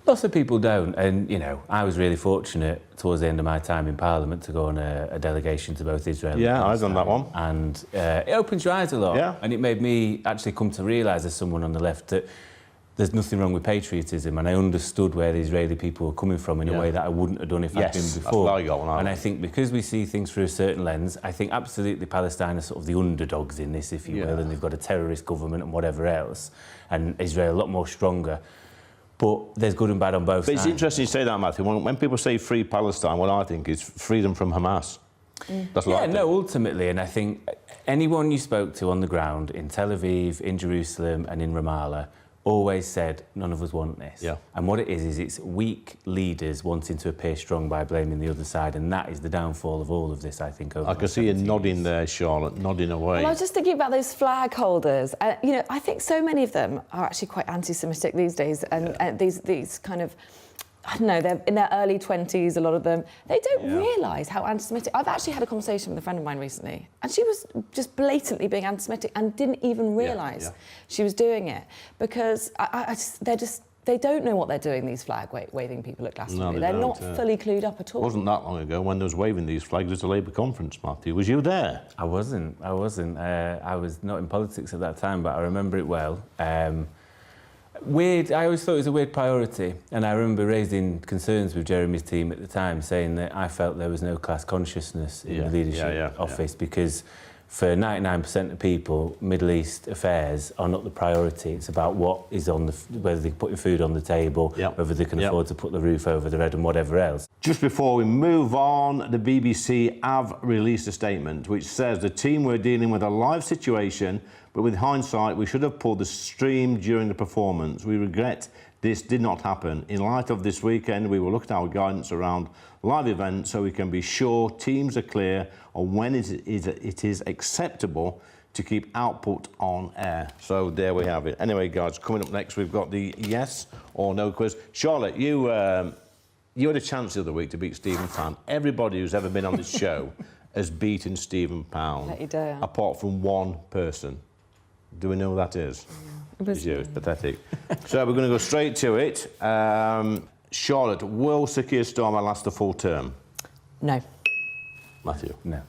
Lots of people don't, and, you know, I was really fortunate towards the end of my time in Parliament to go on a delegation to both Israel and Palestine. I've done that one. And it opens your eyes a lot, and it made me actually come to realise as someone on the left that there's nothing wrong with patriotism, and I understood where the Israeli people were coming from in a way that I wouldn't have done if I'd been before. That's what I got when and I think because we see things through a certain lens, I think absolutely Palestine are sort of the underdogs in this, if you will, and they've got a terrorist government and whatever else, and Israel a lot more stronger. But there's good and bad on both sides. It's interesting you say that, Matthew. When people say free Palestine, what I think is freedom from Hamas. That's what I think. Ultimately, and I think anyone you spoke to on the ground in Tel Aviv, in Jerusalem and in Ramallah always said none of us want this. Yeah. And what it is it's weak leaders wanting to appear strong by blaming the other side, and that is the downfall of all of this, I think. Over I can see you nodding there, Charlotte, nodding away. Well, I was just thinking about those flag holders. You know, I think so many of them are actually quite anti-Semitic these days, and these kind of, I don't know, they're in their early 20s, a lot of them. They don't realise how anti-Semitic... I've actually had a conversation with a friend of mine recently, and she was just blatantly being anti-Semitic and didn't even realise she was doing it, because they don't know what they're doing, these flag-waving people at Glastonbury. No, they're don't, not fully clued up at all. It wasn't that long ago when they was waving these flags at a Labour conference, Matthew. Was you there? I wasn't. I was not in politics at that time, but I remember it well. Weird. I always thought it was a weird priority, and I remember raising concerns with Jeremy's team at the time, saying that I felt there was no class consciousness in the leadership office because for 99% of people, Middle East affairs are not the priority. It's about what is on whether they're putting food on the table, whether they can afford to put the roof over their head and whatever else. Just before we move on, the BBC have released a statement which says the team were dealing with a live situation, but with hindsight, we should have pulled the stream during the performance. We regret this did not happen. In light of this weekend, we will look at our guidance around live events so we can be sure teams are clear on when it is acceptable to keep output on air. So there we have it. Anyway, guys, coming up next, we've got the yes or no quiz. Charlotte, you had a chance the other week to beat Stephen Pound. Everybody who's ever been on this show has beaten Stephen Pound, Let you down. apart from one person. Do we know who that is? It's you. It's pathetic. So we're going to go straight to it. Charlotte, will Sir Keir Starmer last a full term? No. Matthew? No.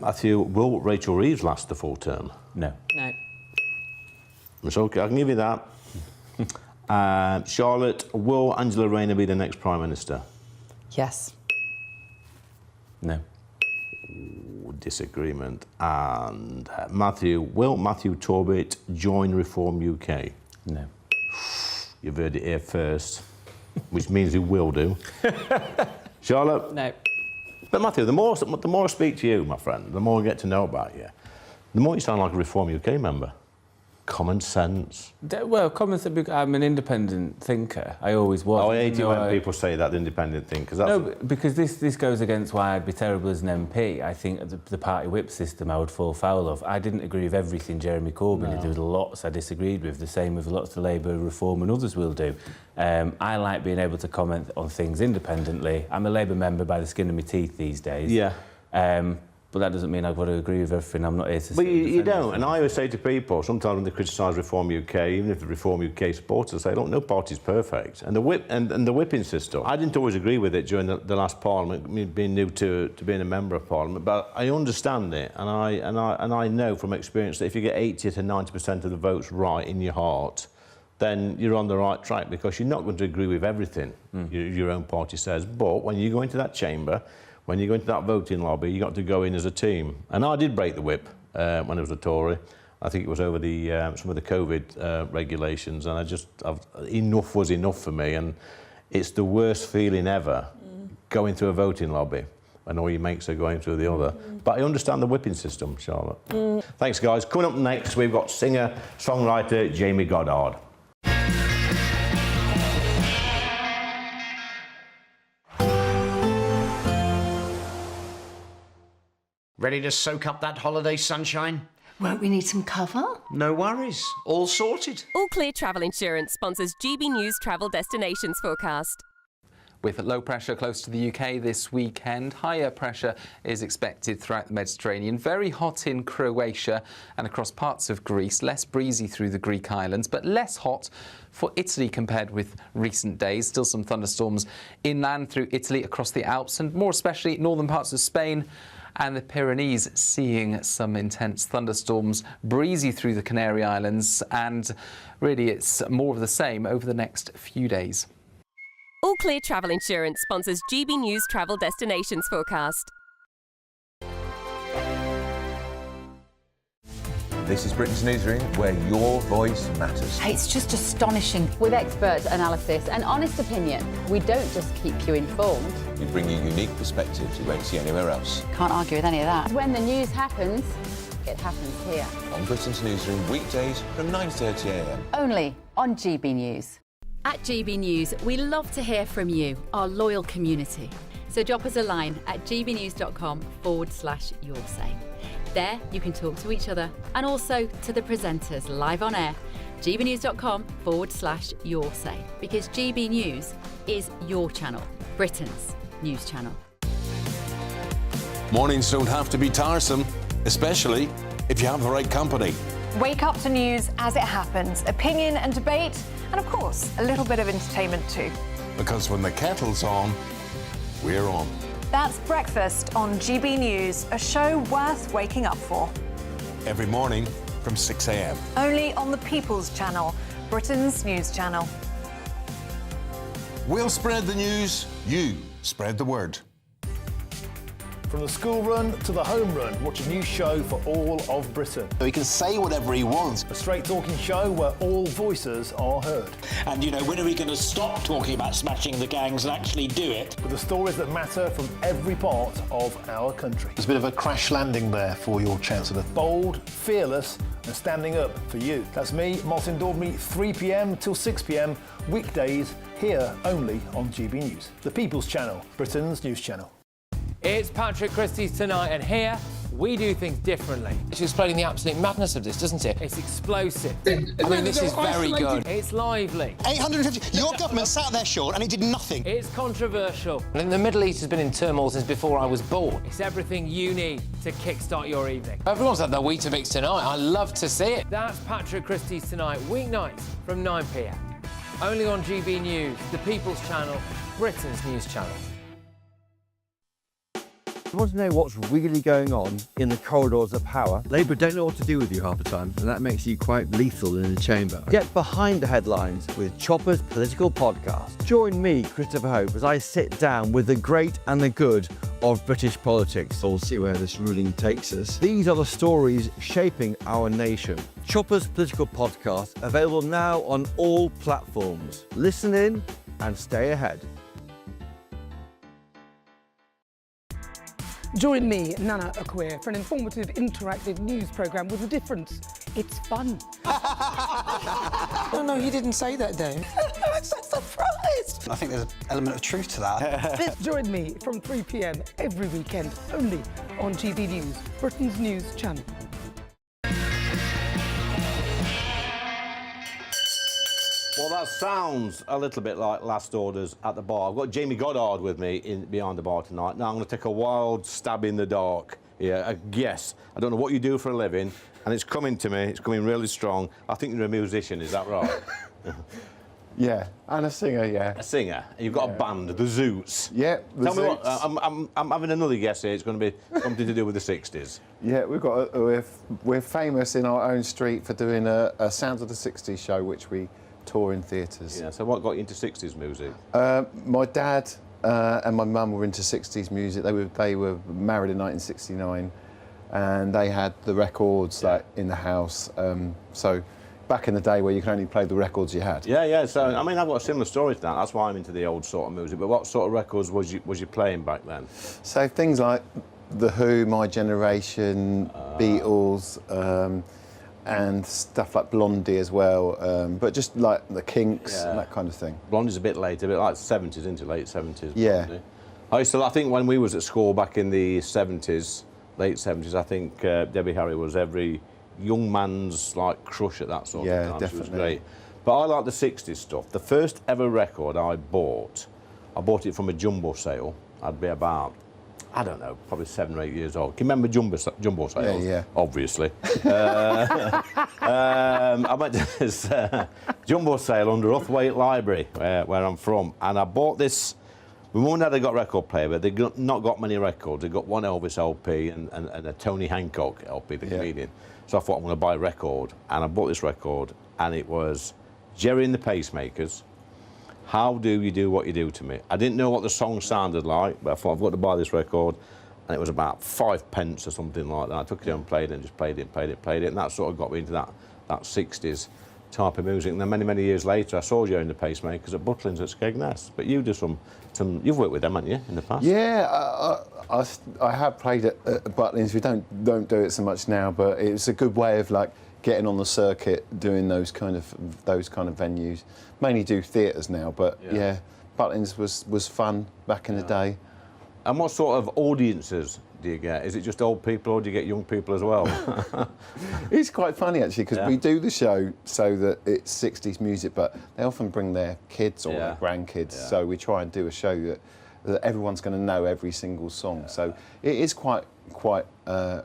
Matthew, will Rachel Reeves last the full term? No. No. It's OK, I can give you that. Charlotte, will Angela Rayner be the next Prime Minister? Yes. No. Disagreement. And Matthew, will Matthew Torbett join Reform UK? No. You've heard it here first, which means he will do. Charlotte? No. But Matthew, the more I speak to you, my friend, the more I get to know about you, the more you sound like a Reform UK member. Common sense. Well, common sense. I'm an independent thinker. I always was. Oh, I hate it when people say that, the independent thing, because that's... No, because this goes against why I'd be terrible as an MP. I think the party whip system I would fall foul of. I didn't agree with everything Jeremy Corbyn did. There was lots I disagreed with, the same with lots of Labour reform and others will do. I like being able to comment on things independently. I'm a Labour member by the skin of my teeth these days. Yeah. But that doesn't mean I've got to agree with everything. I'm not here to... But you don't. And I always say to people, sometimes when they criticise Reform UK, even if the Reform UK supporters say, look, no party's perfect. And the whipping system, I didn't always agree with it during the last Parliament, me being new to being a member of Parliament, but I understand it, and I know from experience that if you get 80 to 90% of the votes right in your heart, then you're on the right track, because you're not going to agree with everything your own party says. But when you go into that chamber, when you go into that voting lobby, you got to go in as a team. And I did break the whip when I was a Tory. I think it was over the some of the COVID regulations, and enough was enough for me. And it's the worst feeling ever, going through a voting lobby when all your mates are going through the other. But I understand the whipping system, Charlotte. Thanks, guys. Coming up next, we've got singer-songwriter Jamie Goddard. Ready to soak up that holiday sunshine? Won't we need some cover? No worries. All sorted. All Clear Travel Insurance sponsors GBNews Travel Destinations Forecast. With low pressure close to the UK this weekend, higher pressure is expected throughout the Mediterranean. Very hot in Croatia and across parts of Greece. Less breezy through the Greek islands, but less hot for Italy compared with recent days. Still some thunderstorms inland through Italy, across the Alps, and more especially northern parts of Spain and the Pyrenees, seeing some intense thunderstorms, breezy through the Canary Islands, and really it's more of the same over the next few days. All Clear Travel Insurance sponsors GBNews Travel Destinations Forecast. This is Britain's Newsroom, where your voice matters. It's just astonishing. With expert analysis and honest opinion, we don't just keep you informed. We bring you unique perspectives you won't see anywhere else. Can't argue with any of that. When the news happens, It happens here. On Britain's Newsroom, weekdays from 9:30 a.m. Only on GB News. At GB News, we love to hear from you, our loyal community. So drop us a line at gbnews.com/yoursay. There you can talk to each other and also to the presenters live on air. gbnews.com/yoursay, because GB News is your channel, Britain's news channel. Mornings don't have to be tiresome, especially if you have the right company. Wake up to news as it happens, opinion and debate, and of course, a little bit of entertainment too. Because when the kettle's on, we're on. That's Breakfast on GB News, a show worth waking up for. Every morning from 6 a.m. Only on the People's Channel, Britain's news channel. We'll spread the news, you spread the word. From the school run to the home run, watch a new show for all of Britain. So he can say whatever he wants. A straight talking show where all voices are heard. And, you know, when are we going to stop talking about smashing the gangs and actually do it? With the stories that matter from every part of our country. There's a bit of a crash landing there for your Chancellor. Bold, fearless and standing up for you. That's me, Martin Daubney, 3 p.m. till 6 p.m, weekdays, here only on GB News. The People's Channel, Britain's news channel. It's Patrick Christie's Tonight, and here we do things differently. It's explaining the absolute madness of this, doesn't it? It's explosive. I mean, this is very good. It's lively. 850. Your government sat there, Sean, and it did nothing. It's controversial. And the Middle East has been in turmoil since before I was born. It's everything you need to kickstart your evening. Everyone's had their Weetabix tonight. I love to see it. That's Patrick Christie's Tonight, weeknights from 9 p.m. Only on GB News, the People's Channel, Britain's news channel. You want to know what's really going on in the corridors of power? Labour don't know what to do with you half the time, and that makes you quite lethal in the chamber. Get behind the headlines with Chopper's Political Podcast. Join me, Christopher Hope, as I sit down with the great and the good of British politics. We'll see where this ruling takes us. These are the stories shaping our nation. Chopper's Political Podcast, available now on all platforms. Listen in and stay ahead. Join me, Nana Akwe, for an informative, interactive news programme with a difference. It's fun. No, you didn't say that, Dave. I'm so surprised. I think there's an element of truth to that. Join me from 3 p.m. every weekend, only on GB News, Britain's news channel. Well, that sounds a little bit like Last Orders at the bar. I've got Jamie Goddard with me behind the bar tonight. Now I'm going to take a wild stab in the dark. Yeah, a guess. I don't know what you do for a living, and it's coming to me. It's coming really strong. I think you're a musician. Is that right? Yeah, and a singer. Yeah. A singer. You've got a band, the Zoots. Yeah. The Tell me Zoots. what. I'm having another guess here. It's going to be something to do with the 60s. Yeah, we're famous in our own street for doing a Sounds of the 60s show, which we tour in theatres. Yeah, so what got you into 60s music? My dad and my mum were into 60s music. They were married in 1969, and they had the records in the house. So back in the day where you could only play the records you had. Yeah. So I mean, I've got a similar story to that. That's why I'm into the old sort of music. But what sort of records was you playing back then? So things like The Who, My Generation, Beatles. And stuff like Blondie as well, but just like the Kinks and that kind of thing. Blondie's a bit later, a bit like 70s, isn't it? Late 70s. Yeah. Blondie. I think when we was at school back in the 70s, late 70s, I think Debbie Harry was every young man's like crush at that sort of time. Definitely. She was great. But I like the 60s stuff. The first ever record I bought it from a jumbo sale. I'd be about, I don't know, probably 7 or 8 years old. Can you remember jumbo sales? Yeah. Obviously. I went to this jumbo sale under Uthwaite Library, where I'm from, and I bought this. My mum and dad had got a record player, but they'd not got many records. They got one Elvis LP and a Tony Hancock LP, the comedian. So I thought, I'm going to buy a record, and I bought this record, and it was Jerry and the Pacemakers. How do you do what you do to me? I didn't know what the song sounded like, but I thought I've got to buy this record, and it was about 5 pence or something like that. I took it home and played it, and just played it, and that sort of got me into that 60s type of music. And then many years later, I saw you in the Pacemakers at Butlins at Skegness. But you do some you've worked with them, haven't you, in the past? Yeah, I have played at Butlins. We don't do it so much now, but it's a good way of like getting on the circuit, doing those kind of venues. Mainly do theatres now, but yeah, Butlins was fun back in the day. And what sort of audiences do you get? Is it just old people, or do you get young people as well? It's quite funny actually, because we do the show so that it's 60s music, but they often bring their kids or their grandkids. So we try and do a show that everyone's going to know every single song. So it is quite a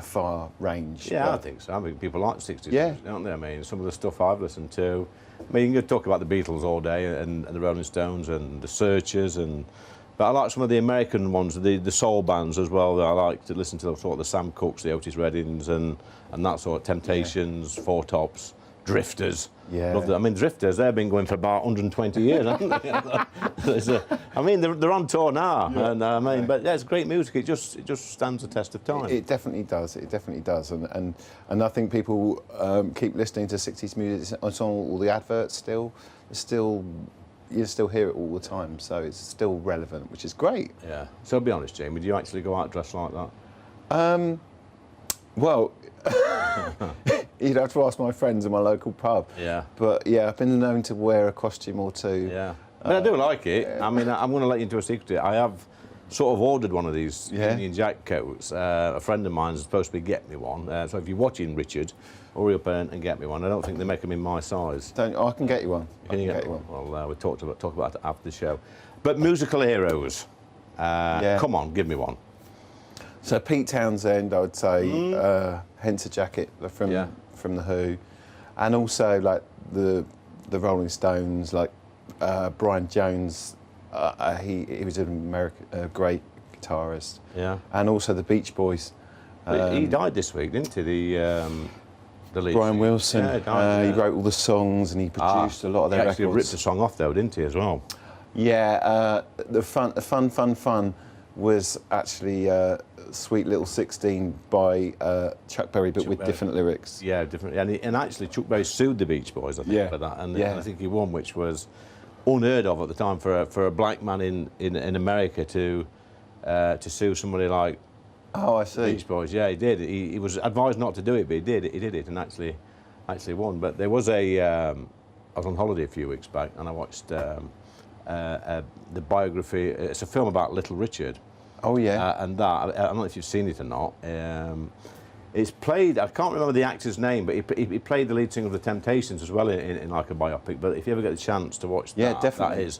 far range. Yeah, I think so. I mean, people like 60s music, don't they? I mean, some of the stuff I've listened to. I mean, you can talk about the Beatles all day, and the Rolling Stones, and the Searchers, but I like some of the American ones, the soul bands as well. That I like to listen to, sort of the Sam Cookes, the Otis Reddings, and that sort of Temptations, Four Tops, Drifters. Yeah. Love that. I mean, Drifters, they've been going for about 120 years, haven't they? I mean, they're on tour now, and I mean, but yeah, it's great music. It just stands the test of time. It definitely does. It definitely does, and I think people keep listening to 60s music. It's on all the adverts still. You still hear it all the time, so it's still relevant, which is great. Yeah. So be honest, Jamie, do you actually go out dressed like that? Well, you'd have to ask my friends in my local pub. Yeah. But yeah, I've been known to wear a costume or two. Yeah. I mean, I do like it. I mean, I'm going to let you into a secret. I have sort of ordered one of these Union Jack coats. A friend of mine is supposed to get me one. So if you're watching, Richard, hurry up and get me one. I don't think they make them in my size. I can get you one. Can you get one? Well, we'll talk about it after the show. But musical heroes. Come on, give me one. So Pete Townsend, I would say, hence a jacket from the Who, and also like the Rolling Stones, like Brian Jones. He was an great guitarist. Yeah. And also the Beach Boys. He died this week, didn't he? The lead Brian singer. Wilson. Yeah, he died, He wrote all the songs and he produced a lot of their records. He actually ripped the song off though, didn't he, as well? Yeah. The fun was actually Sweet Little 16 by Chuck Berry, but with different lyrics. Yeah, different. And actually, Chuck Berry sued the Beach Boys, I think, for that. And I think he won, which was unheard of at the time for a black man in America to sue somebody like. Oh, I see. Beach Boys. Yeah, he did. He was advised not to do it, but he did it, and actually won. But there was I was on holiday a few weeks back, and I watched the biography. It's a film about Little Richard. Oh yeah. And that, I don't know if you've seen it or not. It's played. I can't remember the actor's name, but he played the lead singer of the Temptations as well in like a biopic. But if you ever get the chance to watch that, definitely. that is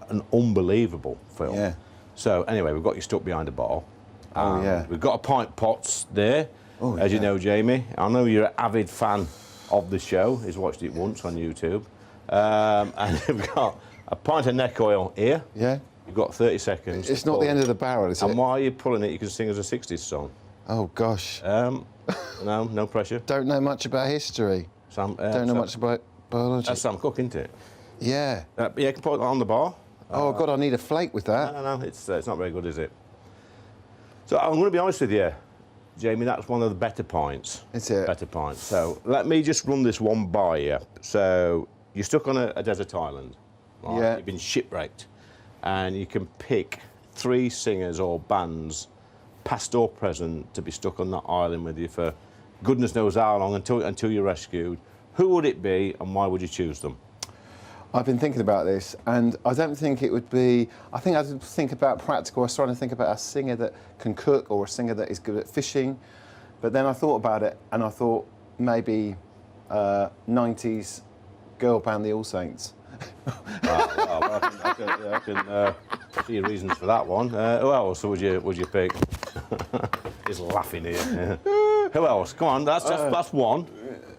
an unbelievable film. Yeah. So anyway, we've got you stuck behind a bar. Oh yeah. We've got a pint pots there, as you know, Jamie. I know you're an avid fan of the show. He's watched it once on YouTube. And we've got a pint of neck oil here. Yeah. You've got 30 seconds. It's not the end of the barrel, is it? And while you're pulling it, you can sing us a 60s song. Oh gosh. No pressure. Don't know much about history. Don't know much about biology. That's Sam Cooke, isn't it? Yeah. Yeah, you can put it on the bar. Oh God, I need a flake with that. No, it's not very good, is it? So I'm going to be honest with you, Jamie, that's one of the better pints. Is it? Better pints. So let me just run this one by you. So you're stuck on a desert island. Right? Yeah. You've been shipwrecked. And you can pick 3 singers or bands, past or present, to be stuck on that island with you for goodness knows how long until you're rescued. Who would it be and why would you choose them? I've been thinking about this, and I don't think it would be. I think I'd think about practical. I was trying to think about a singer that can cook or a singer that is good at fishing, but then I thought about it, and I thought maybe 90s girl band, the All Saints. I can see your reasons for that one. Who else would you pick? He's laughing here. Who else? Come on, that's one.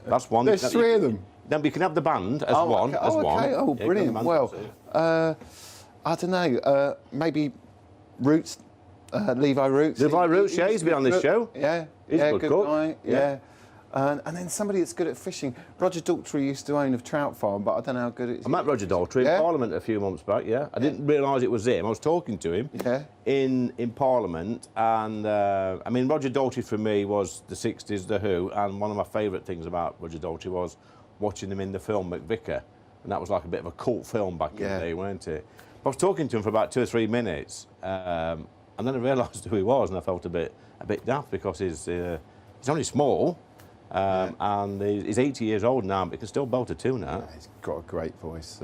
That's one. There's 3 of them. Then we can have the band as one. Okay. Okay. Oh, brilliant. Well, I don't know. Maybe Roots, Levi Roots. Levi Roots, yeah, he's been on this show. Yeah, he's a good cook. Guy. Yeah. And then somebody that's good at fishing. Roger Daltrey used to own a trout farm, but I don't know how good it is. I met Roger Daltrey in Parliament a few months back, I didn't realise it was him. I was talking to him in Parliament, and I mean, Roger Daltrey for me was the 60s, The Who, and one of my favourite things about Roger Daltrey was watching him in the film McVicar, and that was like a bit of a cult film back in the day, weren't it? I was talking to him for about 2 or 3 minutes, and And then I realised who he was, and I felt a bit daft because he's only small, and he's 80 years old now, but he can still belt a tune now. Yeah, he's got a great voice.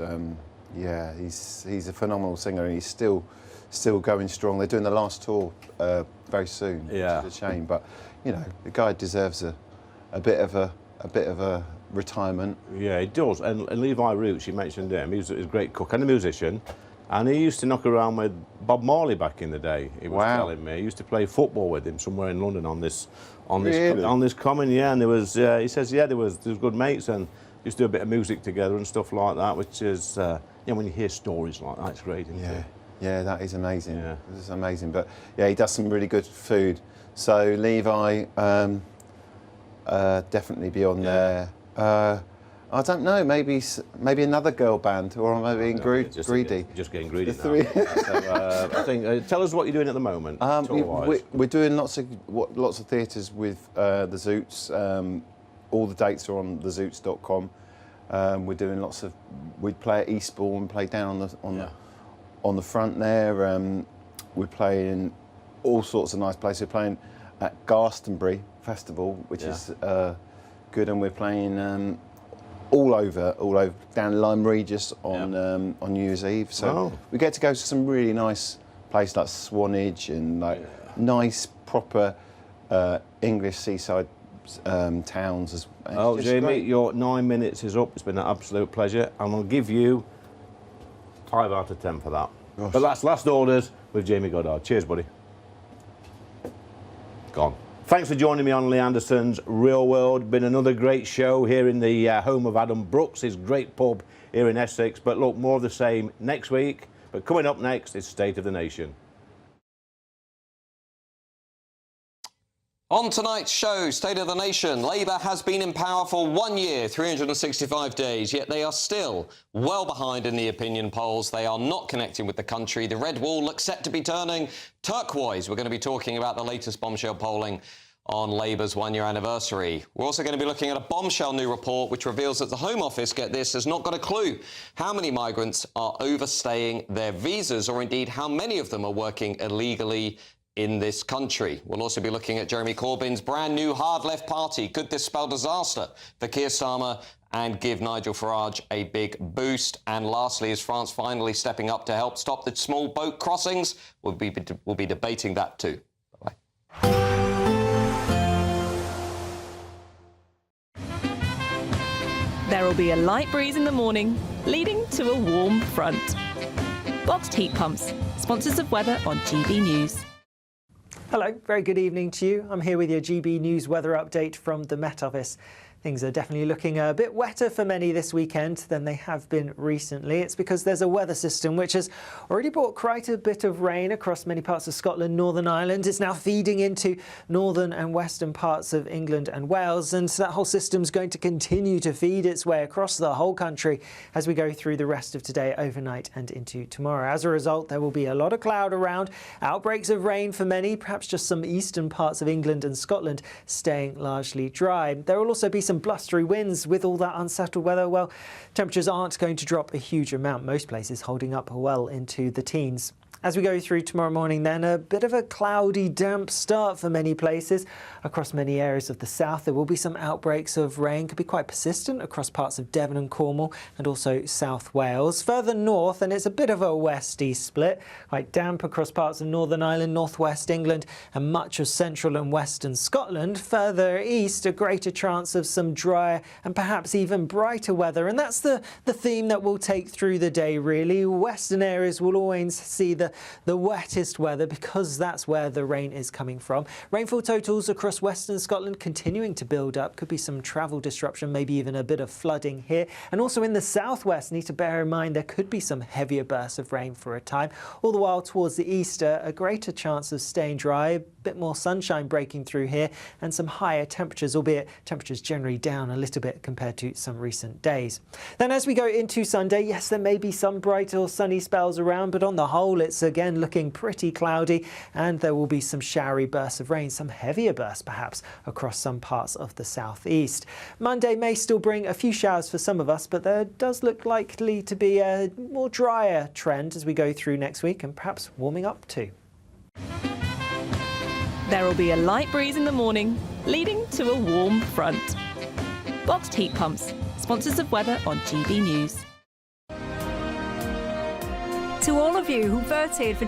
Yeah, he's a phenomenal singer, and he's still going strong. They're doing the last tour very soon, which is a shame. But you know, the guy deserves a bit of a retirement. Yeah, he does. And Levi Roots, you mentioned him. He's a great cook and a musician. And he used to knock around with Bob Marley back in the day. He was telling me. He used to play football with him somewhere in London on this common. Yeah, and there was. He says, yeah, there was good mates and used to do a bit of music together and stuff like that, which is, when you hear stories like that, it's great, isn't it? Yeah, that is amazing. Yeah, this is amazing. But yeah, he does some really good food. So Levi, definitely be on there. I don't know, maybe another girl band, or am I being greedy? Just getting greedy now. So, I think, tell us what you're doing at the moment. We're doing lots of theatres with the Zoots. All the dates are on thezoots.com. We're doing we play at Eastbourne, play down on the front there. We're playing all sorts of nice places. We're playing at Glastonbury Festival, which is good, and we're playing all over down Lyme Regis on New Year's Eve. So we get to go to some really nice places like Swanage and nice proper English seaside towns. Oh, Jamie, your 9 minutes is up. It's been an absolute pleasure, and I'll give you 5 out of 10 for that. Gosh. But that's last orders with Jamie Goddard. Cheers, buddy. Gone. Thanks for joining me on Lee Anderson's Real World. Been another great show here in the home of Adam Brooks, his great pub here in Essex. But look, more of the same next week. But coming up next is State of the Nation. On tonight's show, State of the Nation, Labour has been in power for 1 year, 365 days, yet they are still well behind in the opinion polls. They are not connecting with the country. The red wall looks set to be turning turquoise. We're going to be talking about the latest bombshell polling on Labour's 1 year anniversary. We're also going to be looking at a bombshell new report which reveals that the Home Office, get this, has not got a clue how many migrants are overstaying their visas, or indeed how many of them are working illegally in this country. We'll also be looking at Jeremy Corbyn's brand new hard left party. Could this spell disaster for Keir Starmer and give Nigel Farage a big boost? And lastly, is France finally stepping up to help stop the small boat crossings? We'll be debating that too. Bye-bye. There will be a light breeze in the morning, leading to a warm front. Boxed heat pumps, sponsors of weather on GB News. Hello, very good evening to you. I'm here with your GB News weather update from the Met Office. Things are definitely looking a bit wetter for many this weekend than they have been recently. It's because there's a weather system which has already brought quite a bit of rain across many parts of Scotland, Northern Ireland. It's now feeding into northern and western parts of England and Wales, and that whole system's going to continue to feed its way across the whole country as we go through the rest of today, overnight and into tomorrow. As a result, there will be a lot of cloud around, outbreaks of rain for many, perhaps just some eastern parts of England and Scotland staying largely dry. There will also be some blustery winds with all that unsettled weather. Well, temperatures aren't going to drop a huge amount. Most places holding up well into the teens. As we go through tomorrow morning then, a bit of a cloudy, damp start for many places. Across many areas of the south, there will be some outbreaks of rain, could be quite persistent across parts of Devon and Cornwall and also South Wales. Further north, and it's a bit of a west-east split, quite damp across parts of Northern Ireland, northwest England and much of central and western Scotland. Further east, a greater chance of some drier and perhaps even brighter weather. And that's the theme that we'll take through the day, really. Western areas will always see the wettest weather because that's where the rain is coming from. Rainfall totals across western Scotland continuing to build up. Could be some travel disruption, maybe even a bit of flooding here. And also in the southwest, need to bear in mind there could be some heavier bursts of rain for a time. All the while towards the east, a greater chance of staying dry, a bit more sunshine breaking through here and some higher temperatures, albeit temperatures generally down a little bit compared to some recent days. Then as we go into Sunday, yes, there may be some bright or sunny spells around, but on the whole, it's again looking pretty cloudy and there will be some showery bursts of rain, some heavier bursts perhaps across some parts of the southeast. Monday may still bring a few showers for some of us, but there does look likely to be a more drier trend as we go through next week and perhaps warming up too. There will be a light breeze in the morning, leading to a warm front. Boxed heat pumps, sponsors of weather on GB News. To all of you who voted for